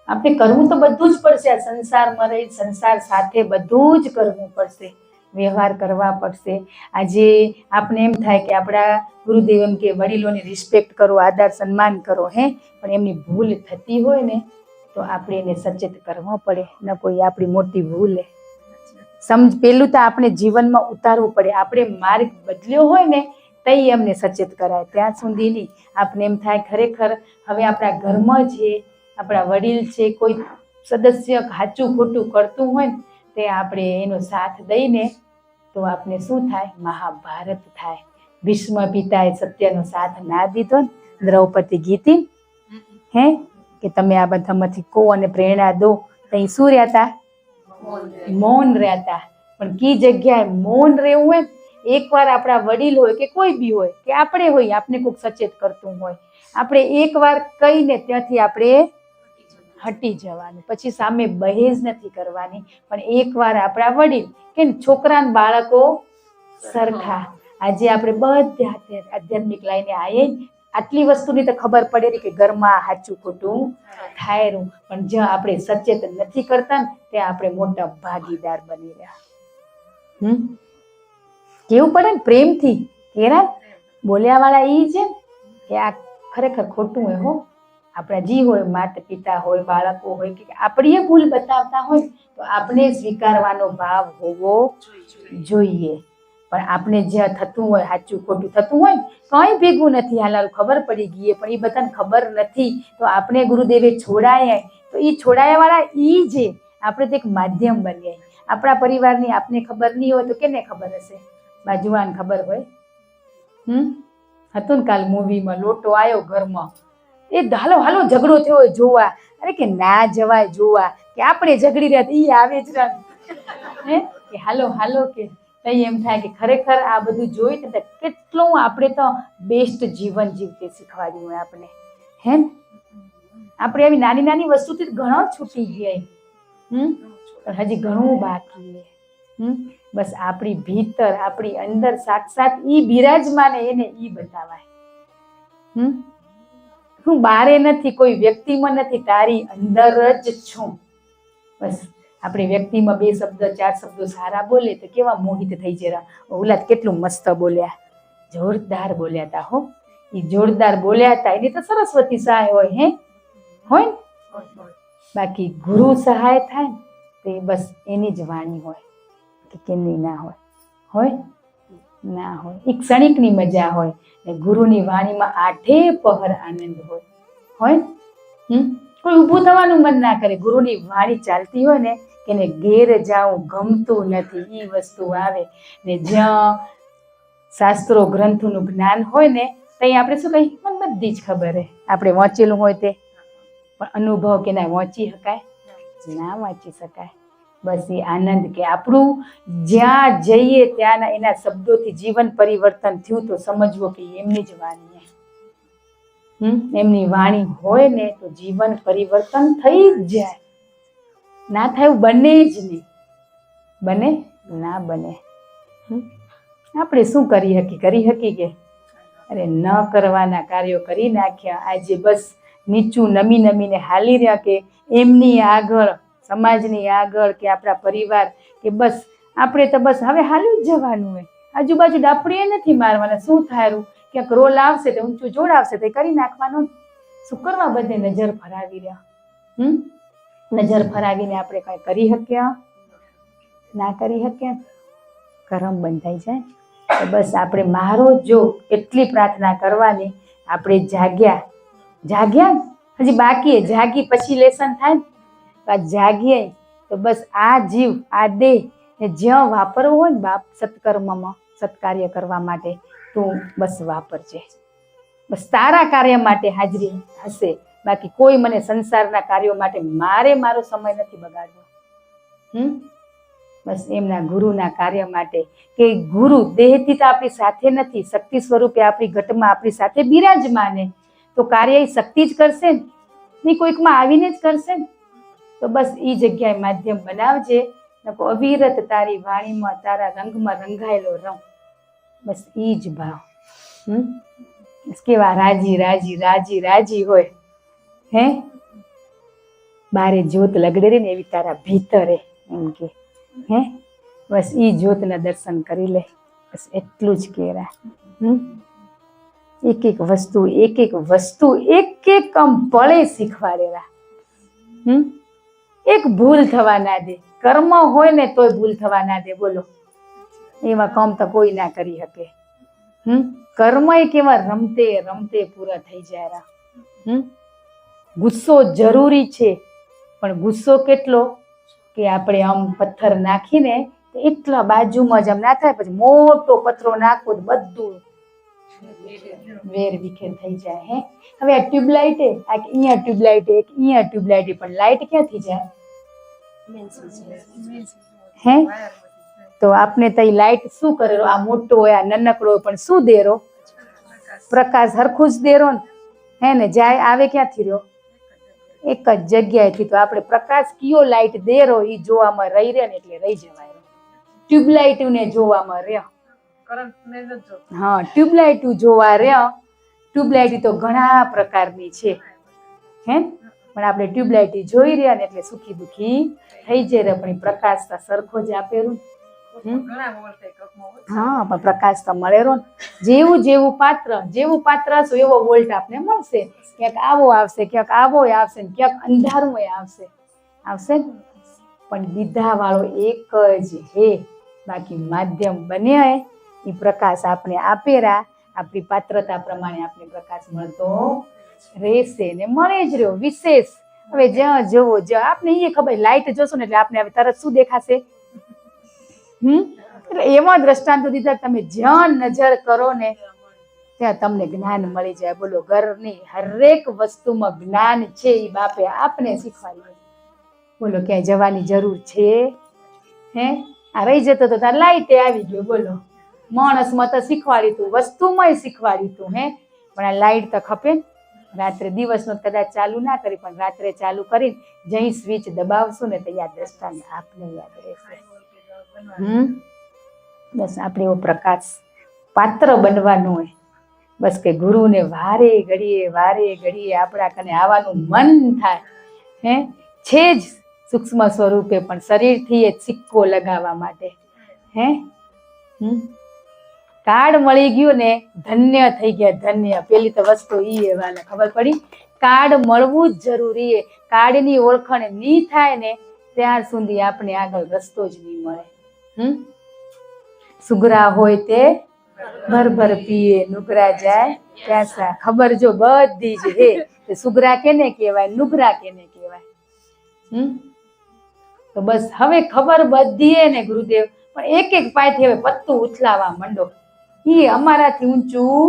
આપણે કરવું તો બધું જ પડશે. આ સંસારમાં રહી સંસાર સાથે બધું જ કરવું પડશે, વ્યવહાર કરવા પડશે. આજે આપણે એમ થાય કે આપણા ગુરુદેવ એમ કે વડીલોની રિસ્પેક્ટ કરો, આદર સન્માન કરો. પણ એમની ભૂલ થતી હોય ને તો આપણે એને સચેત કરવો પડે. ન કોઈ આપણી મોટી ભૂલ પેલું તો આપણે જીવનમાં ઉતારવું પડે. આપણે માર્ગ બદલ્યો હોય ને તઈ એમને સચેત કરાય. ત્યાં સુધી નહીં. આપણે એમ થાય ખરેખર હવે આપણા ઘરમાં જે આપણા વડીલ છે કોઈ સદસ્ય સાચું ખોટું કરતું હોય ને તે આપણે એનો સાથ દઈને તો આપણે શું થાય? મહાભારત થાય. ભીષ્મ પિતાએ સત્યનો સાથ ના દીધો ને, દ્રૌપદી ગીતી કે તમે આ બધામાંથી કો અને પ્રેરણા દો. તઈ શું રહ્યા? મૌન રહ્યા. પણ કી જગ્યાએ મૌન રહેવું હોય, એકવાર આપણા વડીલ હોય કે કોઈ બી હોય કે આપણે હોય, આપણે કોઈક સચેત કરતું હોય, આપણે એકવાર કહીને ત્યાંથી આપણે હટી જવાનું. પછી સામે બહેજ નથી કરવાની. પણ એકવાર આપણા વડીલ કે છોકરા બાળકો સરખા. આજે આપણે બધા આધ્યાત્મિક લાઈને આવીએ. આટલી વસ્તુની તો ખબર પડે ને કે ઘરમાં સાચું ખોટું થાય રહ્યું. પણ જ્યાં આપણે સચેત નથી કરતા ને ત્યાં આપણે મોટા ભાગીદાર બની રહ્યા. કેવું પડે ને પ્રેમથી કેરા બોલ્યા વાળા ઈ છે કે આ ખરેખર ખોટું હોય. આપણા જી હોય, માતા પિતા હોય, બાળકો હોય કે આપણી ભૂલ બતાવતા હોય તો આપણે સ્વીકારવાનો ભાવ હોવો જોઈએ. પણ આપણે જ્યાં થતું હોય સાચું ખોટું થતું હોય કંઈ ભેગું નથી હાલારું ખબર પડી ગઈ પણ એ બધાને ખબર નથી તો આપણે ગુરુદેવે છોડાયા તો એ છોડાયા વાળા ઈ જે આપણે તો એક માધ્યમ બનીએ. આપણા પરિવારની આપને ખબર નહીં હોય તો કેને ખબર હશે? બાજુવાન ખબર હોય. હતું ને કાલ મૂવીમાં લોટો આવ્યો ઘરમાં, એ હાલો હાલો ઝઘડો થયો જોવા. અરે કે ના જવાય જોવા કે આપણે ઝઘડી રહ્યા એ આવે જ કે હાલો હાલો કે તઈ એમ થાય કે ખરેખર આ બધું જોઈ તો કેટલું આપણે તો બેસ્ટ જીવન જીવતે શીખવાડ્યું હોય આપણે. આપણે આવી નાની નાની વસ્તુથી ઘણો છૂટી ગયા. પણ હજી ઘણું બાકી. બસ આપણી ભીતર આપણી અંદર સાક્ષાત ઈ બિરાજમાને એને ઈ બતાવાય. હું બારે નથી, કોઈ વ્યક્તિમાં નથી, તારી અંદર જ છું. બસ આપણે વ્યક્તિમાં 2 શબ્દ 4 શબ્દો સારા બોલે તો કેવા મોહિત થઈ જરા. ઓલા કેટલું મસ્ત બોલ્યા, જોરદાર બોલ્યા હતા હો. એ જોરદાર બોલ્યા હતા એની તો સરસ્વતી સહાય હોય હોય ને? બાકી ગુરુ સહાય થાય ને તો એ બસ એની જ વાણી હોય કે કેની ના હોય ના હોય. એક ક્ષણિકની મજા હોય ને ગુરુની વાણીમાં આઠે પહર આનંદ હોય કોઈ ઊભું થવાનું મન ના કરે. ગુરુની વાણી ચાલતી હોય ને કે એને ઘેર જાઉં ગમતું નથી એ વસ્તુ આવે ને જ્યાં શાસ્ત્રો ગ્રંથોનું જ્ઞાન હોય ને ત્યાં આપણે શું કહીએ મને બધી જ ખબર હે. આપણે વાંચેલું હોય તે પણ અનુભવ કે ના વાંચી શકાય ના વાંચી શકાય. બસ એ આનંદ કે આપણું જ્યાં જઈએ ત્યાંના એના શબ્દોથી જીવન પરિવર્તન થયું તો સમજવું કે એમની જ વાણી એમની વાણી હોય ને તો જીવન પરિવર્તન થઈ જ જાય. ના થાય બને જ નહીં. બને ના બને. આપણે શું કરી શકી કે અરે ન કરવાના કાર્યો કરી નાખ્યા. આજે બસ નીચું નમીને હાલી રહ્યા કે એમની આગળ સમાજની આગળ કે આપણા પરિવાર કે બસ આપણે તો બસ હવે હાલ્યું જ જવાનું હોય. આજુબાજુ ડાપડીએ નથી મારવાના. શું થાયરું ક્યાંક રોલ આવશે તો ઊંચું જોડ આવશે તો કરી નાખવાનું. શું કરવા બધે નજર ફરાવી રહ્યા? નજર ફરાવીને આપણે કઈ કરી શક્યા? ના કરી શક્યા. કરમ બંધાઈ જાય. તો બસ આપણે મારો જો એટલી પ્રાર્થના કરવાની. આપણે જાગ્યા હજી બાકી જાગી પછી લેસન થાય ને જાગીએ તો બસ આ જીવ આ દેહ ને જ્યાં વાપરવું હોય ને બાપ સત્કર્મમાં સત્કાર્ય કરવા માટે તું બસ વાપરજે. બસ તારા કાર્ય માટે હાજરી હશે. બાકી કોઈ મને સંસારના કાર્યો માટે મારો સમય નથી બગાડવો. બસ એમના ગુરુના કાર્ય માટે કે ગુરુ દેહથી તો આપણી સાથે નથી, શક્તિ સ્વરૂપે આપણી ઘટમાં આપણી સાથે બિરાજમાને તો કાર્ય એ શક્તિ જ કરશે ને કોઈકમાં આવીને જ કરશે ને. તો બસ એ જગ્યાએ માધ્યમ બનાવજે. નકો અવિરત તારી વાણીમાં તારા રંગમાં રંગાયેલો રહું. બસ એ જ ભાવ. કેવા રાજી હોય બારે જ્યોત લગડે ને એવી તારા ભીતરે એમ કે બસ ઈ જ્યોતના દર્શન કરી લે. બસ એટલું જ કેરા. એક એક વસ્તુ એક પળે શીખવાડેલા. એક ભૂલ થવા ના દે. કર્મ હોય ને તોય ભૂલ થવા ના દે. બોલો એવા કામ તો કોઈ ના કરી શકે. કર્મ એ કેવા રમતે પૂરા થઈ જાય. ગુસ્સો જરૂરી છે પણ ગુસ્સો કેટલો કે આપણે આમ પથ્થર નાખીને એટલા બાજુમાં જ આમ ના થાય પછી મોટો પથ્થરો નાખો તો બધું વેર વિખેર થઈ જાય. હવે આ ટ્યુબલાઇટ અહીંયા ટ્યુબલાઇટ પણ લાઇટ ક્યાંથી જાય? તો આપણે તો લાઇટ શું કરેલો? આ મોટો હોય આ નાનકડો હોય પણ શું દેરો? પ્રકાશ હરખું જ દેરો ને જાય આવે ક્યાંથી રહ્યો? એક જ જગ્યાએથી. તો આપણે પ્રકાશ કયો લાઇટ દેરો એ જોવામાં રહી રહ્યા ને એટલે રહી જવાય. ટ્યુબલાઇટ ને જોવામાં રહ્યા. ટ્યુબલાઇટ જોવા રહ્યા. ટ્યુબલાઇટ તો ઘણા પ્રકારની છે પણ આપણે ટ્યુબલાઇટ જોઈ રહ્યા ને એટલે સુખી દુખી થઈ જાય. પણ પ્રકાશ તો સરખો જ આપેલું. પણ પ્રકાશ તો મળેલો ને. જેવું પાત્ર હશે એવો વોલ્ટ આપને મળશે. ક્યાંક આવો આવશે, ક્યાંક આવો આવશે, ક્યાંક અંધારું આવશે પણ દીધા વાળો એક જ હે. બાકી માધ્યમ બને એ પ્રકાશ આપણે આપેરા. આપણી પાત્રતા પ્રમાણે આપણે પ્રકાશ મળતો રહેશે ને મળે જ રહ્યો. વિશેષ હવે જ્યાં જવો જ્યાં આપને એ ખબર લાઈટ જોશો ને એટલે આપણે હવે તરત શું દેખાશે? એટલે એવા દ્રષ્ટાંતો દીધા તમે જ્યાં નજર કરો ને ત્યાં તમને જ્ઞાન મળી જાય. બોલો ઘરની હરેક વસ્તુમાં જ્ઞાન છે એ બાપે આપને શીખવાડ્યું. બોલો ક્યાંય જવાની જરૂર છે? આ રહી જતો તો તાર લાઈટે આવી ગયો. બોલો માણસમાં તો શીખવાડ્યું તું, વસ્તુમાં શીખવાડ્યું તું પણ આ લાઈટ તો ખપે. રાત્રે દિવસનો કદાચ ચાલુ ના કરી પણ રાત્રે ચાલુ કરીને જઈ સ્વિચ દબાવશું ને તો યાદ દ્રષ્ટાંત આપને યાદ રહેશે. બસ આપણે એવો પ્રકાશ પાત્ર બનવાનું હોય. બસ કે ગુરુને વારે ઘડીએ આપણા કને આવવાનું મન થાય છે જ સૂક્ષ્મ સ્વરૂપે પણ શરીરથી એ સિક્કો લગાવવા માટે કાર્ડ મળી ગયું ને ધન્ય થઈ ગયા, ધન્ય. પેલી તો વસ્તુ ઈ એ વાલા ખબર પડી, કાર્ડ મળવું જ જરૂરી છે. કાર્ડની ઓળખાણ નહીં થાય ને ત્યાર સુધી આપણે આગળ રસ્તો જ નહીં મળે. સુગરા હોય તે ભર પીએ, નુગરા જાય પ્યાસા. ખબર જો બધી જ હે. સુગરા કેને કહેવાય, નુગરા કેને કહેવાય. તો બસ હવે ખબર બધી હે ને ગુરુદેવ, પણ એક એક પાયથી હવે પત્તું ઉથલાવા માંડો. ઈ અમારાથી ઊંચું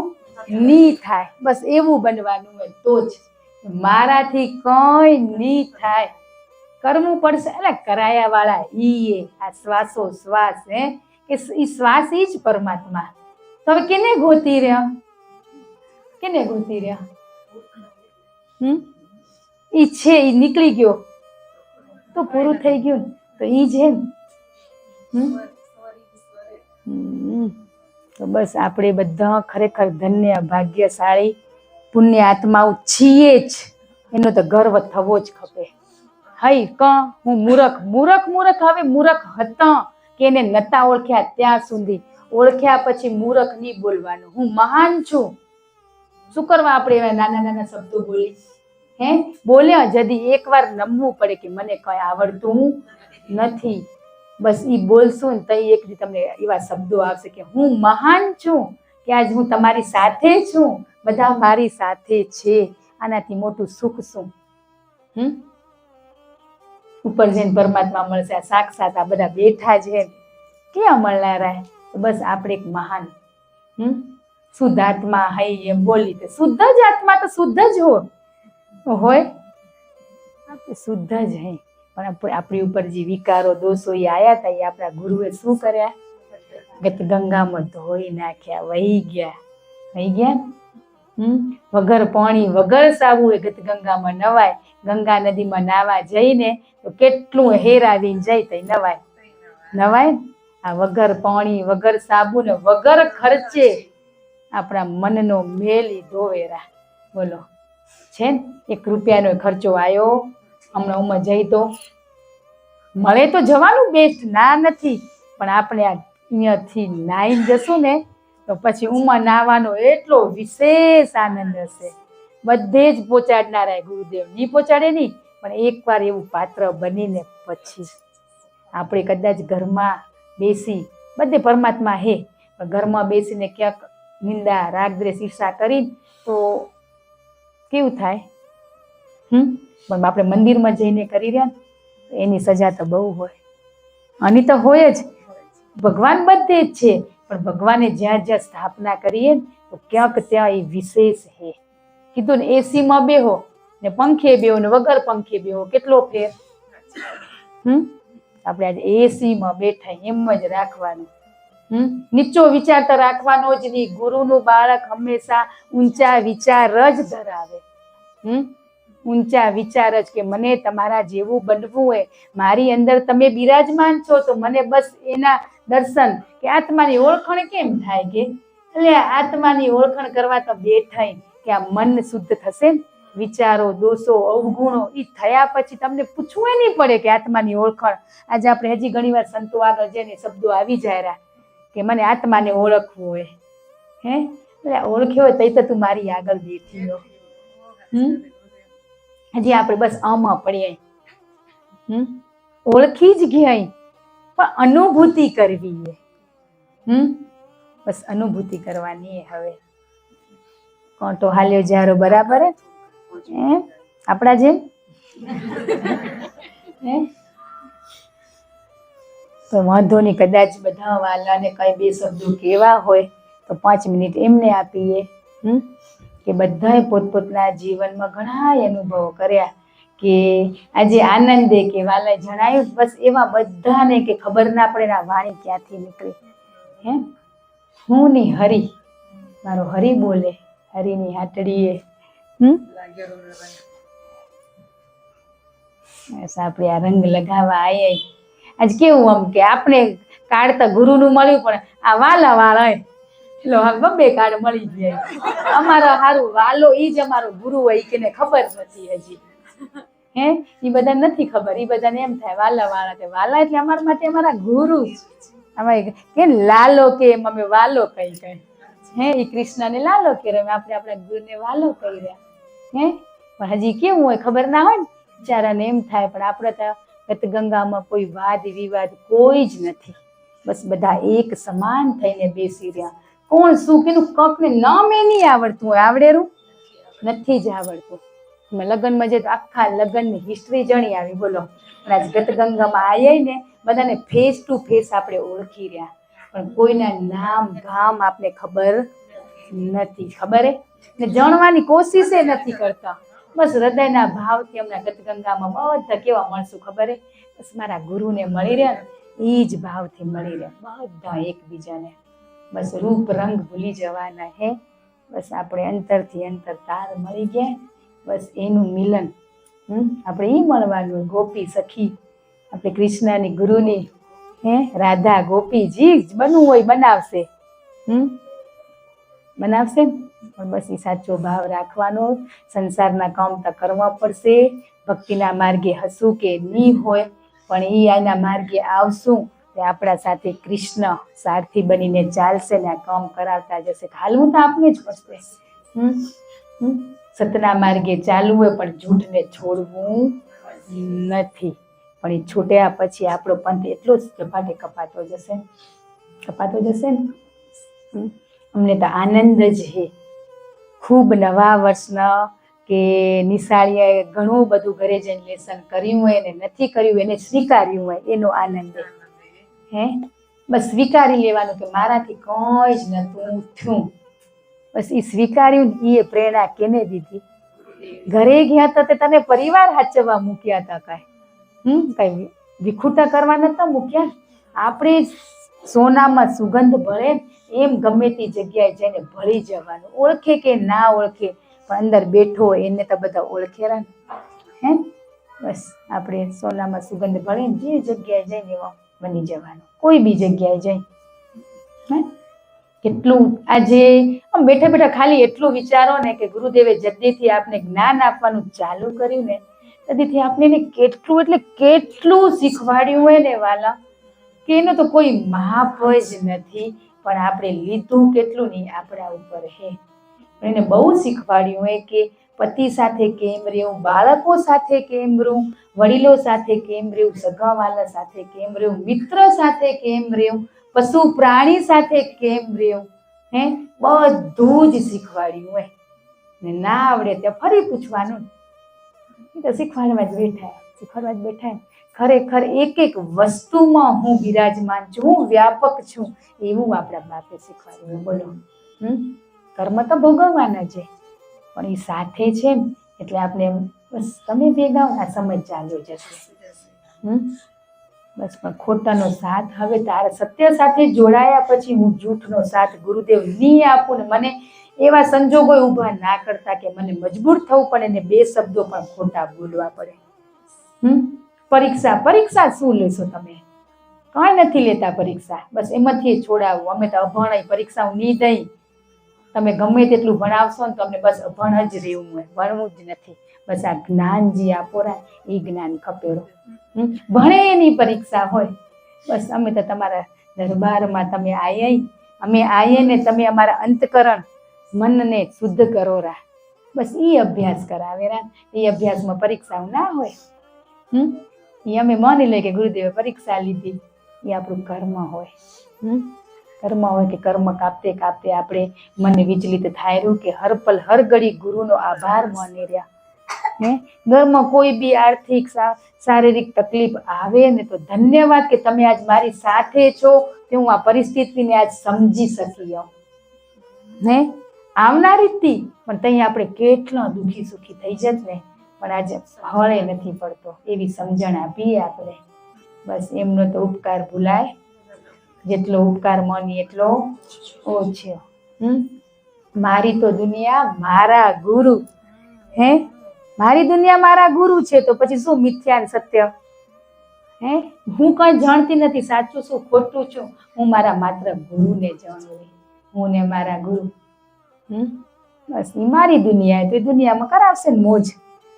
નહીં થાય, બસ એવું બનવાનું હોય તો જ. મારાથી કઈ નહીં થાય, કરવું પડશે. એટલે કરાયા વાળા ઈ આ શ્વાસો શ્વાસ હે, કે ઈ શ્વાસ ઈ જ પરમાત્મા. તો હવે કેને ગોતી રહ્યા, કેને ગોતી રહ્યા? ઈ છે, ઈ નીકળી ગયો તો પૂરું થઈ ગયું ને, તો ઈ જ હે ને. તો બસ આપણે બધા ખરેખર ધન્ય ભાગ્યશાળી પુણ્ય આત્માઓ છીએ જ, એનો તો ગર્વ થવો જ ખપે. હઈ હું મૂરખ હવે મૂરખ હતા કે એને નતા ઓળખ્યા ત્યાં સુધી, ઓળખ્યા પછી મૂરખ નહીં બોલવાનું, હું મહાન છું. શું કરવા આપણે એવા નાના નાના શબ્દો બોલી? બોલ્યા જદી એકવાર નમવું પડે કે મને કઈ આવડતું નથી. બસ ઈ બોલશું ને તઈ એક દી તમને એવા શબ્દો આવશે કે હું મહાન છું, કે આજ હું તમારી સાથે છું, બધા મારી સાથે છે. આનાથી મોટું સુખ શું? ઉપર જઈને પરમાત્મા મળશે, આ સાક્ષાત આ બધા બેઠા છે, ક્યાં મળનારા? બસ આપણે એક મહાન શુદ્ધ આત્મા હઈ એમ બોલી. શુદ્ધ જ આત્મા તો શુદ્ધ જ હોય, આપણે શુદ્ધ જ હઈ. પણ આપણી ઉપર જે વિકારો દોષો એ આયા હતા, એ આપણા ગુરુએ શું કર્યા? ગત ગંગામાં ધોઈ નાખ્યા, વહી ગયા. વગર પાણી વગર સાબુએ ગત ગંગામાં નવાય. ગંગા નદીમાં નાવા જઈને તો કેટલું હેરાવીને જાય તો નવાય. આ વગર પાણી વગર સાબુ ને વગર ખર્ચે આપણા મનનો મેલી ધોવેરા. બોલો, છે ને? 1 રૂપિયાનો ખર્ચો આવ્યો. હમણાં ઉંમર જઈ તો મળે તો જવાનું બેસ્ટ, ના નથી, પણ આપણે અહીંયાથી નાઈને જશું ને તો પછી ઉંમર નાવાનો એટલો વિશેષ આનંદ હશે. બધે જ પહોંચાડનારા ગુરુદેવ, નહીં પહોંચાડે નહીં, પણ એકવાર એવું પાત્ર બનીને પછી આપણે કદાચ ઘરમાં બેસી, બધે પરમાત્મા હે, પણ ઘરમાં બેસીને ક્યાંક નિંદા રાગદ્વેષ ઈર્ષા કરી તો કેવું થાય? પણ આપણે મંદિરમાં જઈને કરી રહ્યા ને એની સજા તો બહુ હોય. આની તો હોય જ. ભગવાન બધે જ છે, પણ ભગવાને જ્યાં જ્યાં સ્થાપના કરીએ તો ક્યાંક ત્યાં એ વિશેષ હે. કીધું ને એસીમાં બેહો ને પંખે બેહો ને વગર પંખે બેહો, કેટલો ફેર? આપણે આજે એસીમાં બેઠા એમ જ રાખવાનું. નીચો વિચાર તો રાખવાનો જ નહીં. ગુરુનું બાળક હંમેશા ઊંચા વિચાર જ ધરાવે. ઊંચા વિચાર જ, કે મને તમારા જેવું બનવું હોય, મારી અંદર તમે બિરાજમાન છો તો મને બસ એના દર્શન, કે આત્માની ઓળખાણ કેમ થાય? કે એટલે આત્માની ઓળખાણ કરવા તો બેઠા કે આ મન શુદ્ધ થશે ને, વિચારો દોષો અવગુણો એ થયા પછી તમને પૂછવું નહીં પડે કે આત્માની ઓળખાણ. આજે આપણે હજી ઘણી વાર સંતો આગળ જઈને શબ્દો આવી જાય કે મને આત્માને ઓળખવું હોય. એટલે ઓળખ્યો હોય તો તું મારી આગળ બેઠી હો. હજી આપણે બસ આમાં પડીએ, ઓળખી જ ગયા, પણ અનુભૂતિ કરવી. બસ અનુભૂતિ કરવાની. હવે કોટો હાલ્યો જારો બરાબર હે આપણા જેમ. તો વાંધો નહીં, કદાચ બધા વાલાને કઈ 2 શબ્દો કેવા હોય તો 5 મિનિટ એમને આપીએ. કે બધાએ પોતપોતના જીવનમાં ઘણા અનુભવો કર્યા, કે આજે આનંદે કે વાલાએ જણાવ્યું, બસ એવા બધાને કે ખબર ના પડે આ વાણી ક્યાંથી નીકળી. હું ની હરી, મારો હરી બોલે, હરીની હાટડીએ. બસ આપણે આ રંગ લગાવવા આયા. આજ કેવું આમ કે આપણે કાર્ડ તો ગુરુનું મળ્યું, પણ આ વાલા વાળા બબે કાર્ડ મળી જાય. અમારો હારું વાલો ઈ જ અમારો ગુરુ હોય, કે ખબર નથી હજી. એ બધા નથી ખબર. એ બધાને એમ થાય વાલા વાળા, વાલા એટલે અમારા માટે અમારા ગુરુ. આમાં કે લાલો કે એમ અમે વાલો કહી કઈ હે એ કૃષ્ણને લાલો કે અમે આપણે આપણા ગુરુને વાલો કહી રહ્યા હે પણ હજી કેવું હોય ખબર ના હોય ને બિચારાને એમ થાય પણ આપણે તો ગંગામાં કોઈ વાદ વિવાદ કોઈ જ નથી બસ બધા એક સમાન થઈને બેસી રહ્યા કોણ શું કીધું કકને નામ એ નહીં આવડતું હોય આવડેરું નથી જ આવડતું અમે લગ્નમાં જે આખા લગ્નની હિસ્ટ્રી જણી આવી બોલો પણ આજ ગતગંગામાં આવીએ ને બધાને ફેસ ટુ ફેસ આપણે ઓળખી રહ્યા પણ કોઈના નામ ગામ આપને ખબર નથી ખબર ને જાણવાની કોશિશ નથી કરતા બસ હૃદયના ભાવથી અમને ગતગંગામાં બધા કેવા મળશું ખબર બસ મારા ગુરુને મળી રહ્યા ને એ જ ભાવથી મળી રહ્યા બધા એકબીજાને બસ રૂપ રંગ ભૂલી જવાના હે બસ આપણે અંતરથી અંતર તાર મળી ગયા બસ એનું મિલન આપણે એ મળવાનું ગોપી સખી આપણે કૃષ્ણની ગુરુની હે રાધા ગોપી જી બનવું હોય બનાવશે બનાવશે પણ બસ એ સાચો ભાવ રાખવાનો સંસારના કામ તો કરવા પડશે ભક્તિના માર્ગે હસું કે નહીં હોય પણ એ આના માર્ગે આવશું તે આપણા સાથે કૃષ્ણ સારથી બનીને ચાલશે ને આ કામ કરાવતા જશે હાલવું તો આપણે જ પડશે સતના માર્ગે ચાલવું હોય પણ જૂઠને છોડવું નથી પણ એ છૂટ્યા પછી આપણો પંથ એટલો જ ઝપાટે કપાતો જશે ને અમને તો આનંદ જ છે ખૂબ નવા વર્ષના કે નિશાળીએ ઘણું બધું ઘરે જઈને લેસન કર્યું હોય ને નથી કર્યું એને સ્વીકાર્યું હોય એનો આનંદ હે બસ સ્વીકારી લેવાનું કે મારાથી કંઈ જ નહોતું થયું બસ એ સ્વીકાર્યું ને એ પ્રેરણા કેને દીધી ઘરે ગયા હતા તે તને પરિવાર હાચવવા મૂક્યા હતા કઈ વિખૂટા કરવા નતા મૂક્યા આપણે સોનામાં સુગંધ ભળે એમ ગમે તે જગ્યાએ જઈને ભળી જવાનું ઓળખે કે ના ઓળખે પણ અંદર બેઠો એને તો બધા ઓળખેરા હે બસ આપણે સોનામાં સુગંધ ભળે જે જગ્યાએ જઈને એવા બની જવાનું કોઈ બી જગ્યાએ જઈ હે કેટલું આજે આમ બેઠા બેઠા ખાલી એટલું વિચારો ને કે ગુરુદેવે જલ્દીથી આપને જ્ઞાન આપવાનું ચાલુ કર્યું ને તેથી આપણે એને કેટલું એટલે કેટલું શીખવાડ્યું હોય ને વાલા કે એનો તો કોઈ માપ જ નથી પણ આપણે લીધું કેટલું નહીં આપણા ઉપર હે પણ એને બહુ શીખવાડ્યું હોય કે પતિ સાથે કેમ રહેવું બાળકો સાથે કેમ રહેવું વડીલો સાથે કેમ રહેવું સગાવાલા સાથે કેમ રહેવું મિત્ર સાથે કેમ રહેવું પશુ પ્રાણી સાથે કેમ રહેવું હે બધું જ શીખવાડ્યું હોય ને ના આવડે ત્યાં ફરી પૂછવાનું તો શીખવાડવા જ બેઠા ખરેખર એક એક વસ્તુમાં હું બિરાજમાન છું હું વ્યાપક છું એવું આપણા બાપે શીખવાડ્યું બોલો કર્મ તો ભોગવવાના છે પણ એ સાથે છે ને એટલે આપણે બસ તમે ભેગા આ સમય ચાલ્યો જશે બસ પણ ખોટાનો સાથ હવે તારા સત્ય સાથે જોડાયા પછી હું જૂઠનો સાથ ગુરુદેવ નહીં આપું ને મને એવા સંજોગો ઊભા ના કરતા કે મને મજબૂર થવું પડે ને બે શબ્દો પણ ખોટા બોલવા પડે પરીક્ષા શું લેશો તમે કાંઈ નથી લેતા પરીક્ષા બસ એમાંથી છોડાવું અમે તો અભણ પરીક્ષાઓ નહીં દઈ તમે ગમે તેટલું ભણાવશો ને તો અમને બસ અભણ જ રહેવું હોય ભણવું જ નથી બસ આ જ્ઞાન જે આપોરા એ જ્ઞાન ખપેરો ભણે એની પરીક્ષા હોય બસ અમે તો તમારા દરબારમાં તમે અમે આવીએ ને તમે અમારા અંતકરણ મનને શુદ્ધ કરો રા બસ એ અભ્યાસ કરાવે રા એ અભ્યાસમાં પરીક્ષાઓ ના હોય એ અમે માની લઈએ કે ગુરુદેવે પરીક્ષા લીધી એ આપણું કર્મ હોય કે કર્મ કાપતે કાપતે આપણે મને વિચલિત થાય રહ્યું કે હર પલ હર ઘડી ગુરુનો આભાર માની રહ્યા ઘરમાં કોઈ બી આર્થિક શારીરિક તકલીફ આવે ને તો ધન્યવાદ કે તમે આજ મારી સાથે છો કે હું આ પરિસ્થિતિને આજ સમજી શકી હે આવનારી હતી પણ ત્યાં આપણે કેટલા દુઃખી સુખી થઈ જત ને પણ આજે હળે નથી પડતો એવી સમજણ આપીએ આપણે બસ એમનો તો ઉપકાર ભૂલાય જેટલો ઉપકાર માની એટલો ઓછો મારી તો દુનિયા મારા ગુરુ હે મારી દુનિયા મારા ગુરુ છે તો પછી શું મિથ્યા સત્ય હે હું કઈ જાણતી નથી સાચું શું ખોટું છું હું મારા માત્ર ગુરુને જાણું હું ને મારા ગુરુ બસ એ મારી દુનિયા તો એ દુનિયામાં કરાવશે ને મોજ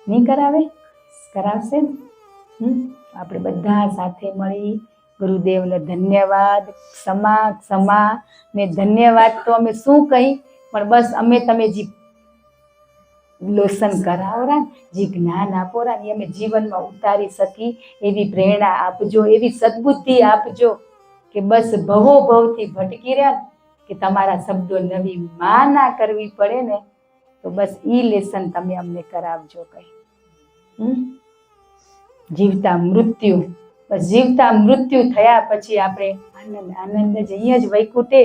નહીં કરાવશે ને આપણે બધા સાથે મળી ગુરુદેવનો ધન્યવાદ. ક્ષમા ને ધન્યવાદ તો અમે શું કહી, પણ બસ અમે તમે જે લોસન કરાવરા, જે જ્ઞાન આપોરા એ અમે જીવનમાં ઉતારી શકી એવી પ્રેરણા આપજો, એવી સદબુદ્ધિ આપજો કે બસ ભવો ભવથી ભટકી રહ્યા કે તમારા શબ્દો નવી માં ના કરવી પડે ને, તો બસ ઈ લેસન તમે અમને કરાવજો કઈ. જીવતા મૃત્યુ, બસ જીવતા મૃત્યુ થયા પછી આપણે આનંદ જ અહીંયા જ વૈકુંઠે,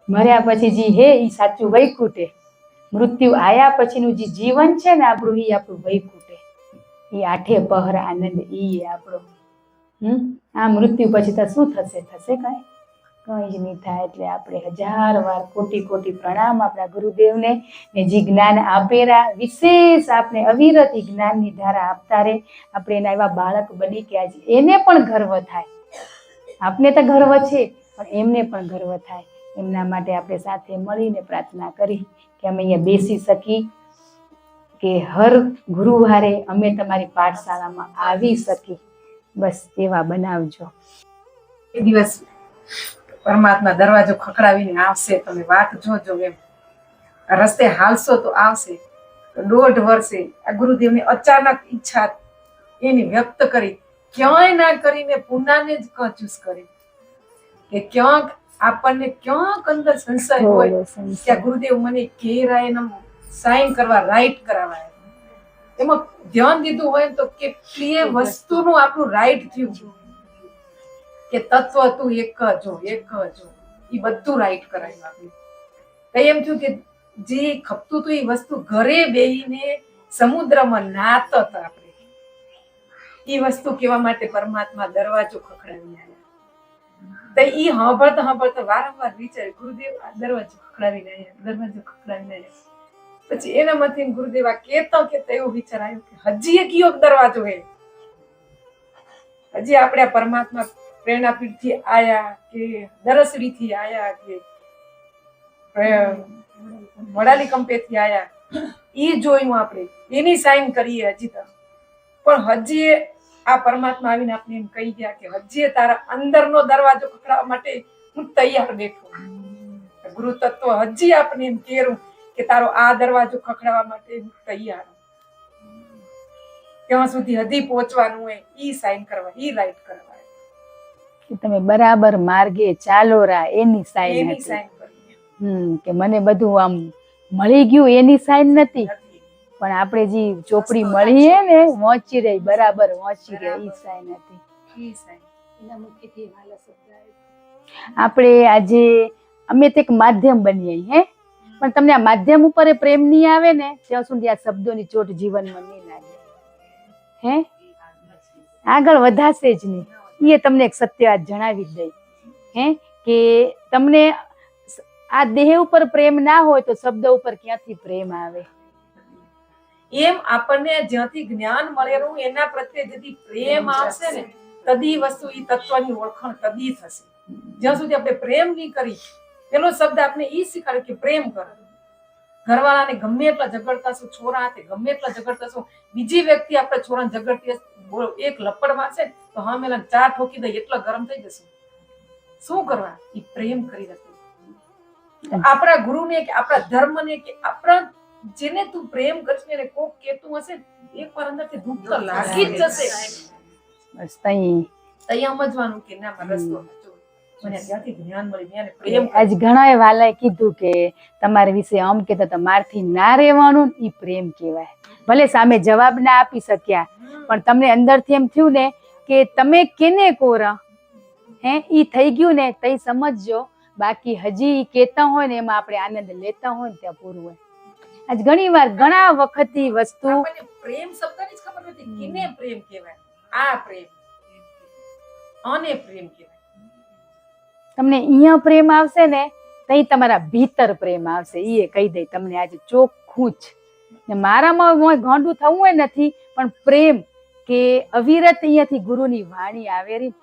મર્યા પછી જે હે એ સાચું વૈકુંઠે. મૃત્યુ આયા પછીનું જે જીવન છે ને આપણું, એ આપણું વૈકુંઠે, એ આઠે પહર આનંદ ઈ આપણો. આ મૃત્યુ પછી તો શું થશે? થશે કઈ જ નહીં થાય. એટલે આપણે 1000 વાર કોટી પ્રણામ આપણા ગુરુદેવને, ને જે જ્ઞાન આપેરા વિશેષ આપણે અવિરત જ્ઞાનની ધારા આપતા રહે. આપણે એના એવા બાળક બની કે આજે એને પણ ગર્વ થાય. આપને તો ગર્વ છે, પણ એમને પણ ગર્વ થાય. એમના માટે આપણે સાથે મળીને પ્રાર્થના કરી કે અમે અહીંયા બેસી શકી, કે હર ગુરુવારે અમે તમારી પાઠશાળામાં આવી શકી. બસ એવા બનાવજો. એ દિવસ પરમાત્મા દરવાજો ખખડાવીને આવશે, તમે વાત જોજો. એમ રસ્તે હાલશો તો આવશે. તો 1.5 વર્ષે આ ગુરુદેવની અચાનક ઈચ્છા એની વ્યક્ત કરી, ક્યાંય ના કરીને પૂનાને જ ચૂસ કરી, કે ક્યાંક આપણને ક્યાંક અંદર સંશય હોય કે ગુરુદેવ મને કેરાયનમ સાઈન કરવા, રાઈટ કરાવાય, એમાં ધ્યાન દીધું હોય તો કેટલી વસ્તુનું આપણું રાઈટ થયું કે તત્વ તું એક જો એ બધું રાઈટ કરાયું આપણે. એમ થયું કે જે ખપતું હતું એ વસ્તુ ઘરે બેહીને સમુદ્રમાં નાત હતા આપણે, એ વસ્તુ કેવા માટે પરમાત્મા દરવાજો ખખડાવીને આવ્યા. તો ઈ સાંભળતા વારંવાર વિચાર, ગુરુદેવ આ દરવાજો ખખડાવીને આવ્યા. પછી એનામાંથી ગુરુદેવ આ કેતા એવો વિચાર આવ્યો કે હજી એક યોગ દરવાજો હે, હજી આપણે આ પરમાત્મા પ્રેરણાપીઠ થી આયા કે દરસડી થી આયા કે વડાલી કંપે થી આયા, ઈ જોયું આપણે, એની સાઈન કરીએ હજી તો. પણ હજી આ પરમાત્મા આવીને આપણે એમ કહી ગયા કે હજી તારા અંદરનો દરવાજો ખખડાવવા માટે હું તૈયાર બેઠો. ગુરુ તત્વ હજી આપણે એમ કેરું કે તારો આ દરવાજો ખખડાવવા માટે હું તૈયાર. ત્યાં સુધી હજી પહોંચવાનું હોય, ઈ સાઈન કરવા, ઈ રાઈટ કરવા, તમે બરાબર માર્ગે ચાલો રા, એની સાઈન એની સાઈન કરી. કે મને બધું આમ મળી ગયું એની સાઈન નથી, પણ આપણે જે ચોપડી મળી હે ને વાંચી રહી, બરાબર વાંચી રહી, ઈ સાઈન હતી. આપણે આજે અમે તો એક માધ્યમ બનીએ હે, પણ તમને આ માધ્યમ ઉપર પ્રેમ નહીં આવે ને ત્યાં સુધી આ શબ્દોની ચોટ જીવનમાં નહીં લાગે હે, આગળ વધાશે જ નહીં. એ તમને એક સત્ય વાત જણાવી દઈ હે, કે તમને આ દેહ ઉપર પ્રેમ ના હોય તો શબ્દ ઉપર ક્યાંથી પ્રેમ આવે? એમ આપણને જ્યાંથી જ્ઞાન મળેલું એના પ્રત્યે જેથી પ્રેમ આવશે ને, તદી વસ્તુ ઈ તત્વની ઓળખાણ તદી થશે. જ્યાં સુધી આપણે પ્રેમ નહીં કરી, પેલો શબ્દ આપણે ઈ શીખવાડે કે પ્રેમ કરો. ઘરવાળાને ગમે એટલા ઝઘડતા છો, છોરા હાથે ગમે એટલા ઝઘડતા છો, બીજી વ્યક્તિ આપણે છોરાને ઝઘડતી એક લપડ મારશે તો હા મેલા 4 ઠોકી દે, એટલા ગરમ થઈ જશે. શું કરવા? ઈ પ્રેમ કરી શકે. આપણા ગુરુને કે આપણા ધર્મને કે આપણા જેને તું પ્રેમ કરશે ને કોક કેતું હશે, એકવાર અંદરથી દુઃખ તો લાગી જ જશે. બસ તઈ સમજવાનું કે ના રસ્તો મને ત્યાંથી જ્ઞાન મળી, મેં પ્રેમ. આજ ઘણા વાલાએ કીધું કે તમારા વિશે આમ કહેતા તો મારથી ના રહેવાનું, ઈ પ્રેમ કહેવાય. ભલે સામે જવાબ ના આપી શક્યા, પણ તમને અંદરથી એમ થયું ને કે તમે કેને કોરા હે, ઈ થઈ ગયું ને તઈ સમજજો. બાકી હજી કેતા હોય ને એમાં આપણે આનંદ લેતા હોય ને ત્યાં પૂરું હોય. આજ ઘણી વાર ઘણા વખત વસ્તુ પ્રેમ શબ્દની જ ખબર નથી કેને પ્રેમ કહેવાય. આ પ્રેમ આને પ્રેમ કહેવાય. તમને અહીંયા પ્રેમ આવશે ને તઈ તમારા ભીતર પ્રેમ આવશે. એ કહી દઈ તમને આજે ચોખ્ખું જ. ને મારામાં ગાંડું થવું હોય નથી, પણ પ્રેમ કે અવિરત અહીંયાથી ગુરુની વાણી આવેરી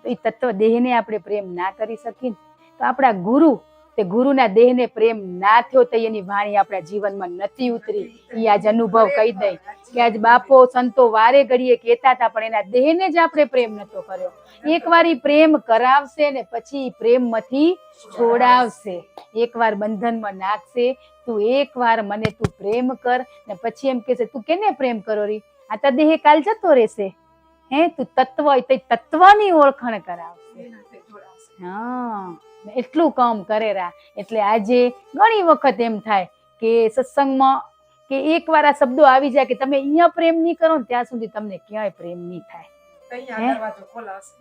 તો એ તત્વ દેહને આપણે પ્રેમ ના કરી શકીએ તો આપણા ગુરુ તે ગુરુના દેહને પ્રેમ ના થયો તો એની વાણી આપણા જીવનમાં નથી ઉતરી. એ આજ અનુભવ કહી દઈ કે આજ બાપો સંતો વારે ઘડીએ કહેતા હતા, પણ એના દેહને જ આપણે પ્રેમ નતો કર્યો. એકવાર ઈ પ્રેમ કરાવશે ને પછી પ્રેમમાંથી છોડાવશે. એકવાર બંધનમાં નાખશે. તું એકવાર મને તું પ્રેમ કર ને પછી એમ કહેશે તું કેને પ્રેમ કરો રી, આ તો દેહ કાલ જતો રહેશે. તું તત્વ તે તત્વની ઓળખાણ કરાવશે. હા, એટલું કામ કરેરા. એટલે આજે ઘણી વખત એમ થાય કે સત્સંગમાં કે એકવાર આ શબ્દો આવી જાય કે તમે અહીંયા પ્રેમ નહીં કરો ને ત્યાં સુધી તમને ક્યાંય પ્રેમ નહીં થાય.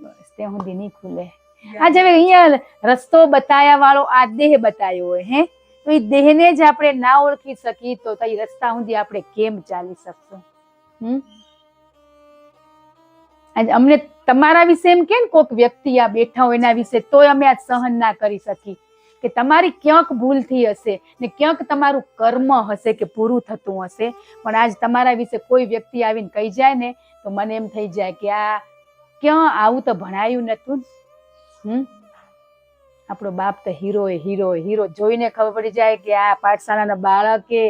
બસ ત્યાં સુધી નહીં ખુલે. આજે હવે અહીંયા રસ્તો બતાયા વાળો આ દેહ બતાવ્યો હોય, તો એ દેહને જ આપણે ના ઓળખી શકીએ તો એ રસ્તા સુધી આપણે કેમ ચાલી શકશું? અમને તમારા વિશે એમ કે કોઈક વ્યક્તિ આ બેઠા હોય એના વિશે તોય અમે આ સહન ના કરી શકી કે તમારી ક્યાંક ભૂલથી હશે ને ક્યાંક તમારું કર્મ હશે કે પૂરું થતું હશે, પણ આજ તમારા વિશે કોઈ વ્યક્તિ આવીને કહી જાય ને તો મને એમ થઈ જાય કે આ ક્યાં આવું તો ભણાયું નતું. આપણો બાપ તો હીરો હીરો હીરો જોઈને ખબર પડી જાય કે આ પાઠશાળાના બાળકે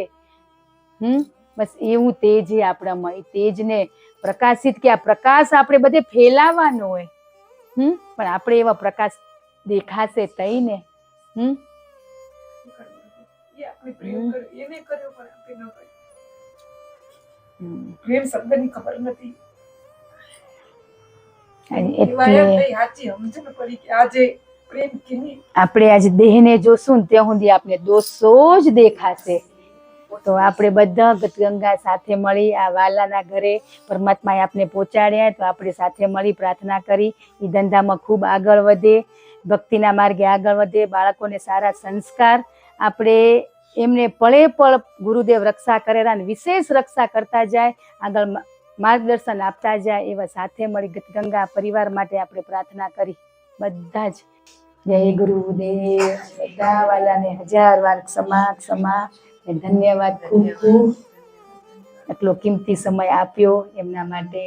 બસ એવું તેજ આપણામાં. એ તેજને પ્રકાશિત કે આ પ્રકાશ આપણે બધે ફેલાવાનો હોય, પણ આપણે એવા પ્રકાશ દેખાશે તઈ ને. આપણે આજે દેહને જોશું ને ત્યાં સુધી આપણે દોષો જ દેખાશે. તો આપણે બધા ગંગા સાથે મળી આ વાલાના ઘરે પરમાત્માએ આપણે પહોંચાડ્યા, તો આપણે સાથે મળી પ્રાર્થના કરી એ ધંધામાં ખૂબ આગળ વધે, ભક્તિના માર્ગે આગળ વધે, બાળકોને સારા સંસ્કાર આપણે એમને પળે પળ ગુરુદેવ રક્ષા કરેલા અને વિશેષ રક્ષા કરતા જાય, આગળ માર્ગદર્શન આપતા જાય એવા સાથે મળી ગંગા પરિવાર માટે આપણે પ્રાર્થના કરી બધા જ. જય ગુરુદેવ. બધા વાલાને 1000 વાર ક્ષમા. ધન્યવાદ ખૂબ ખૂબ. આટલો કિંમતી સમય આપ્યો એમના માટે.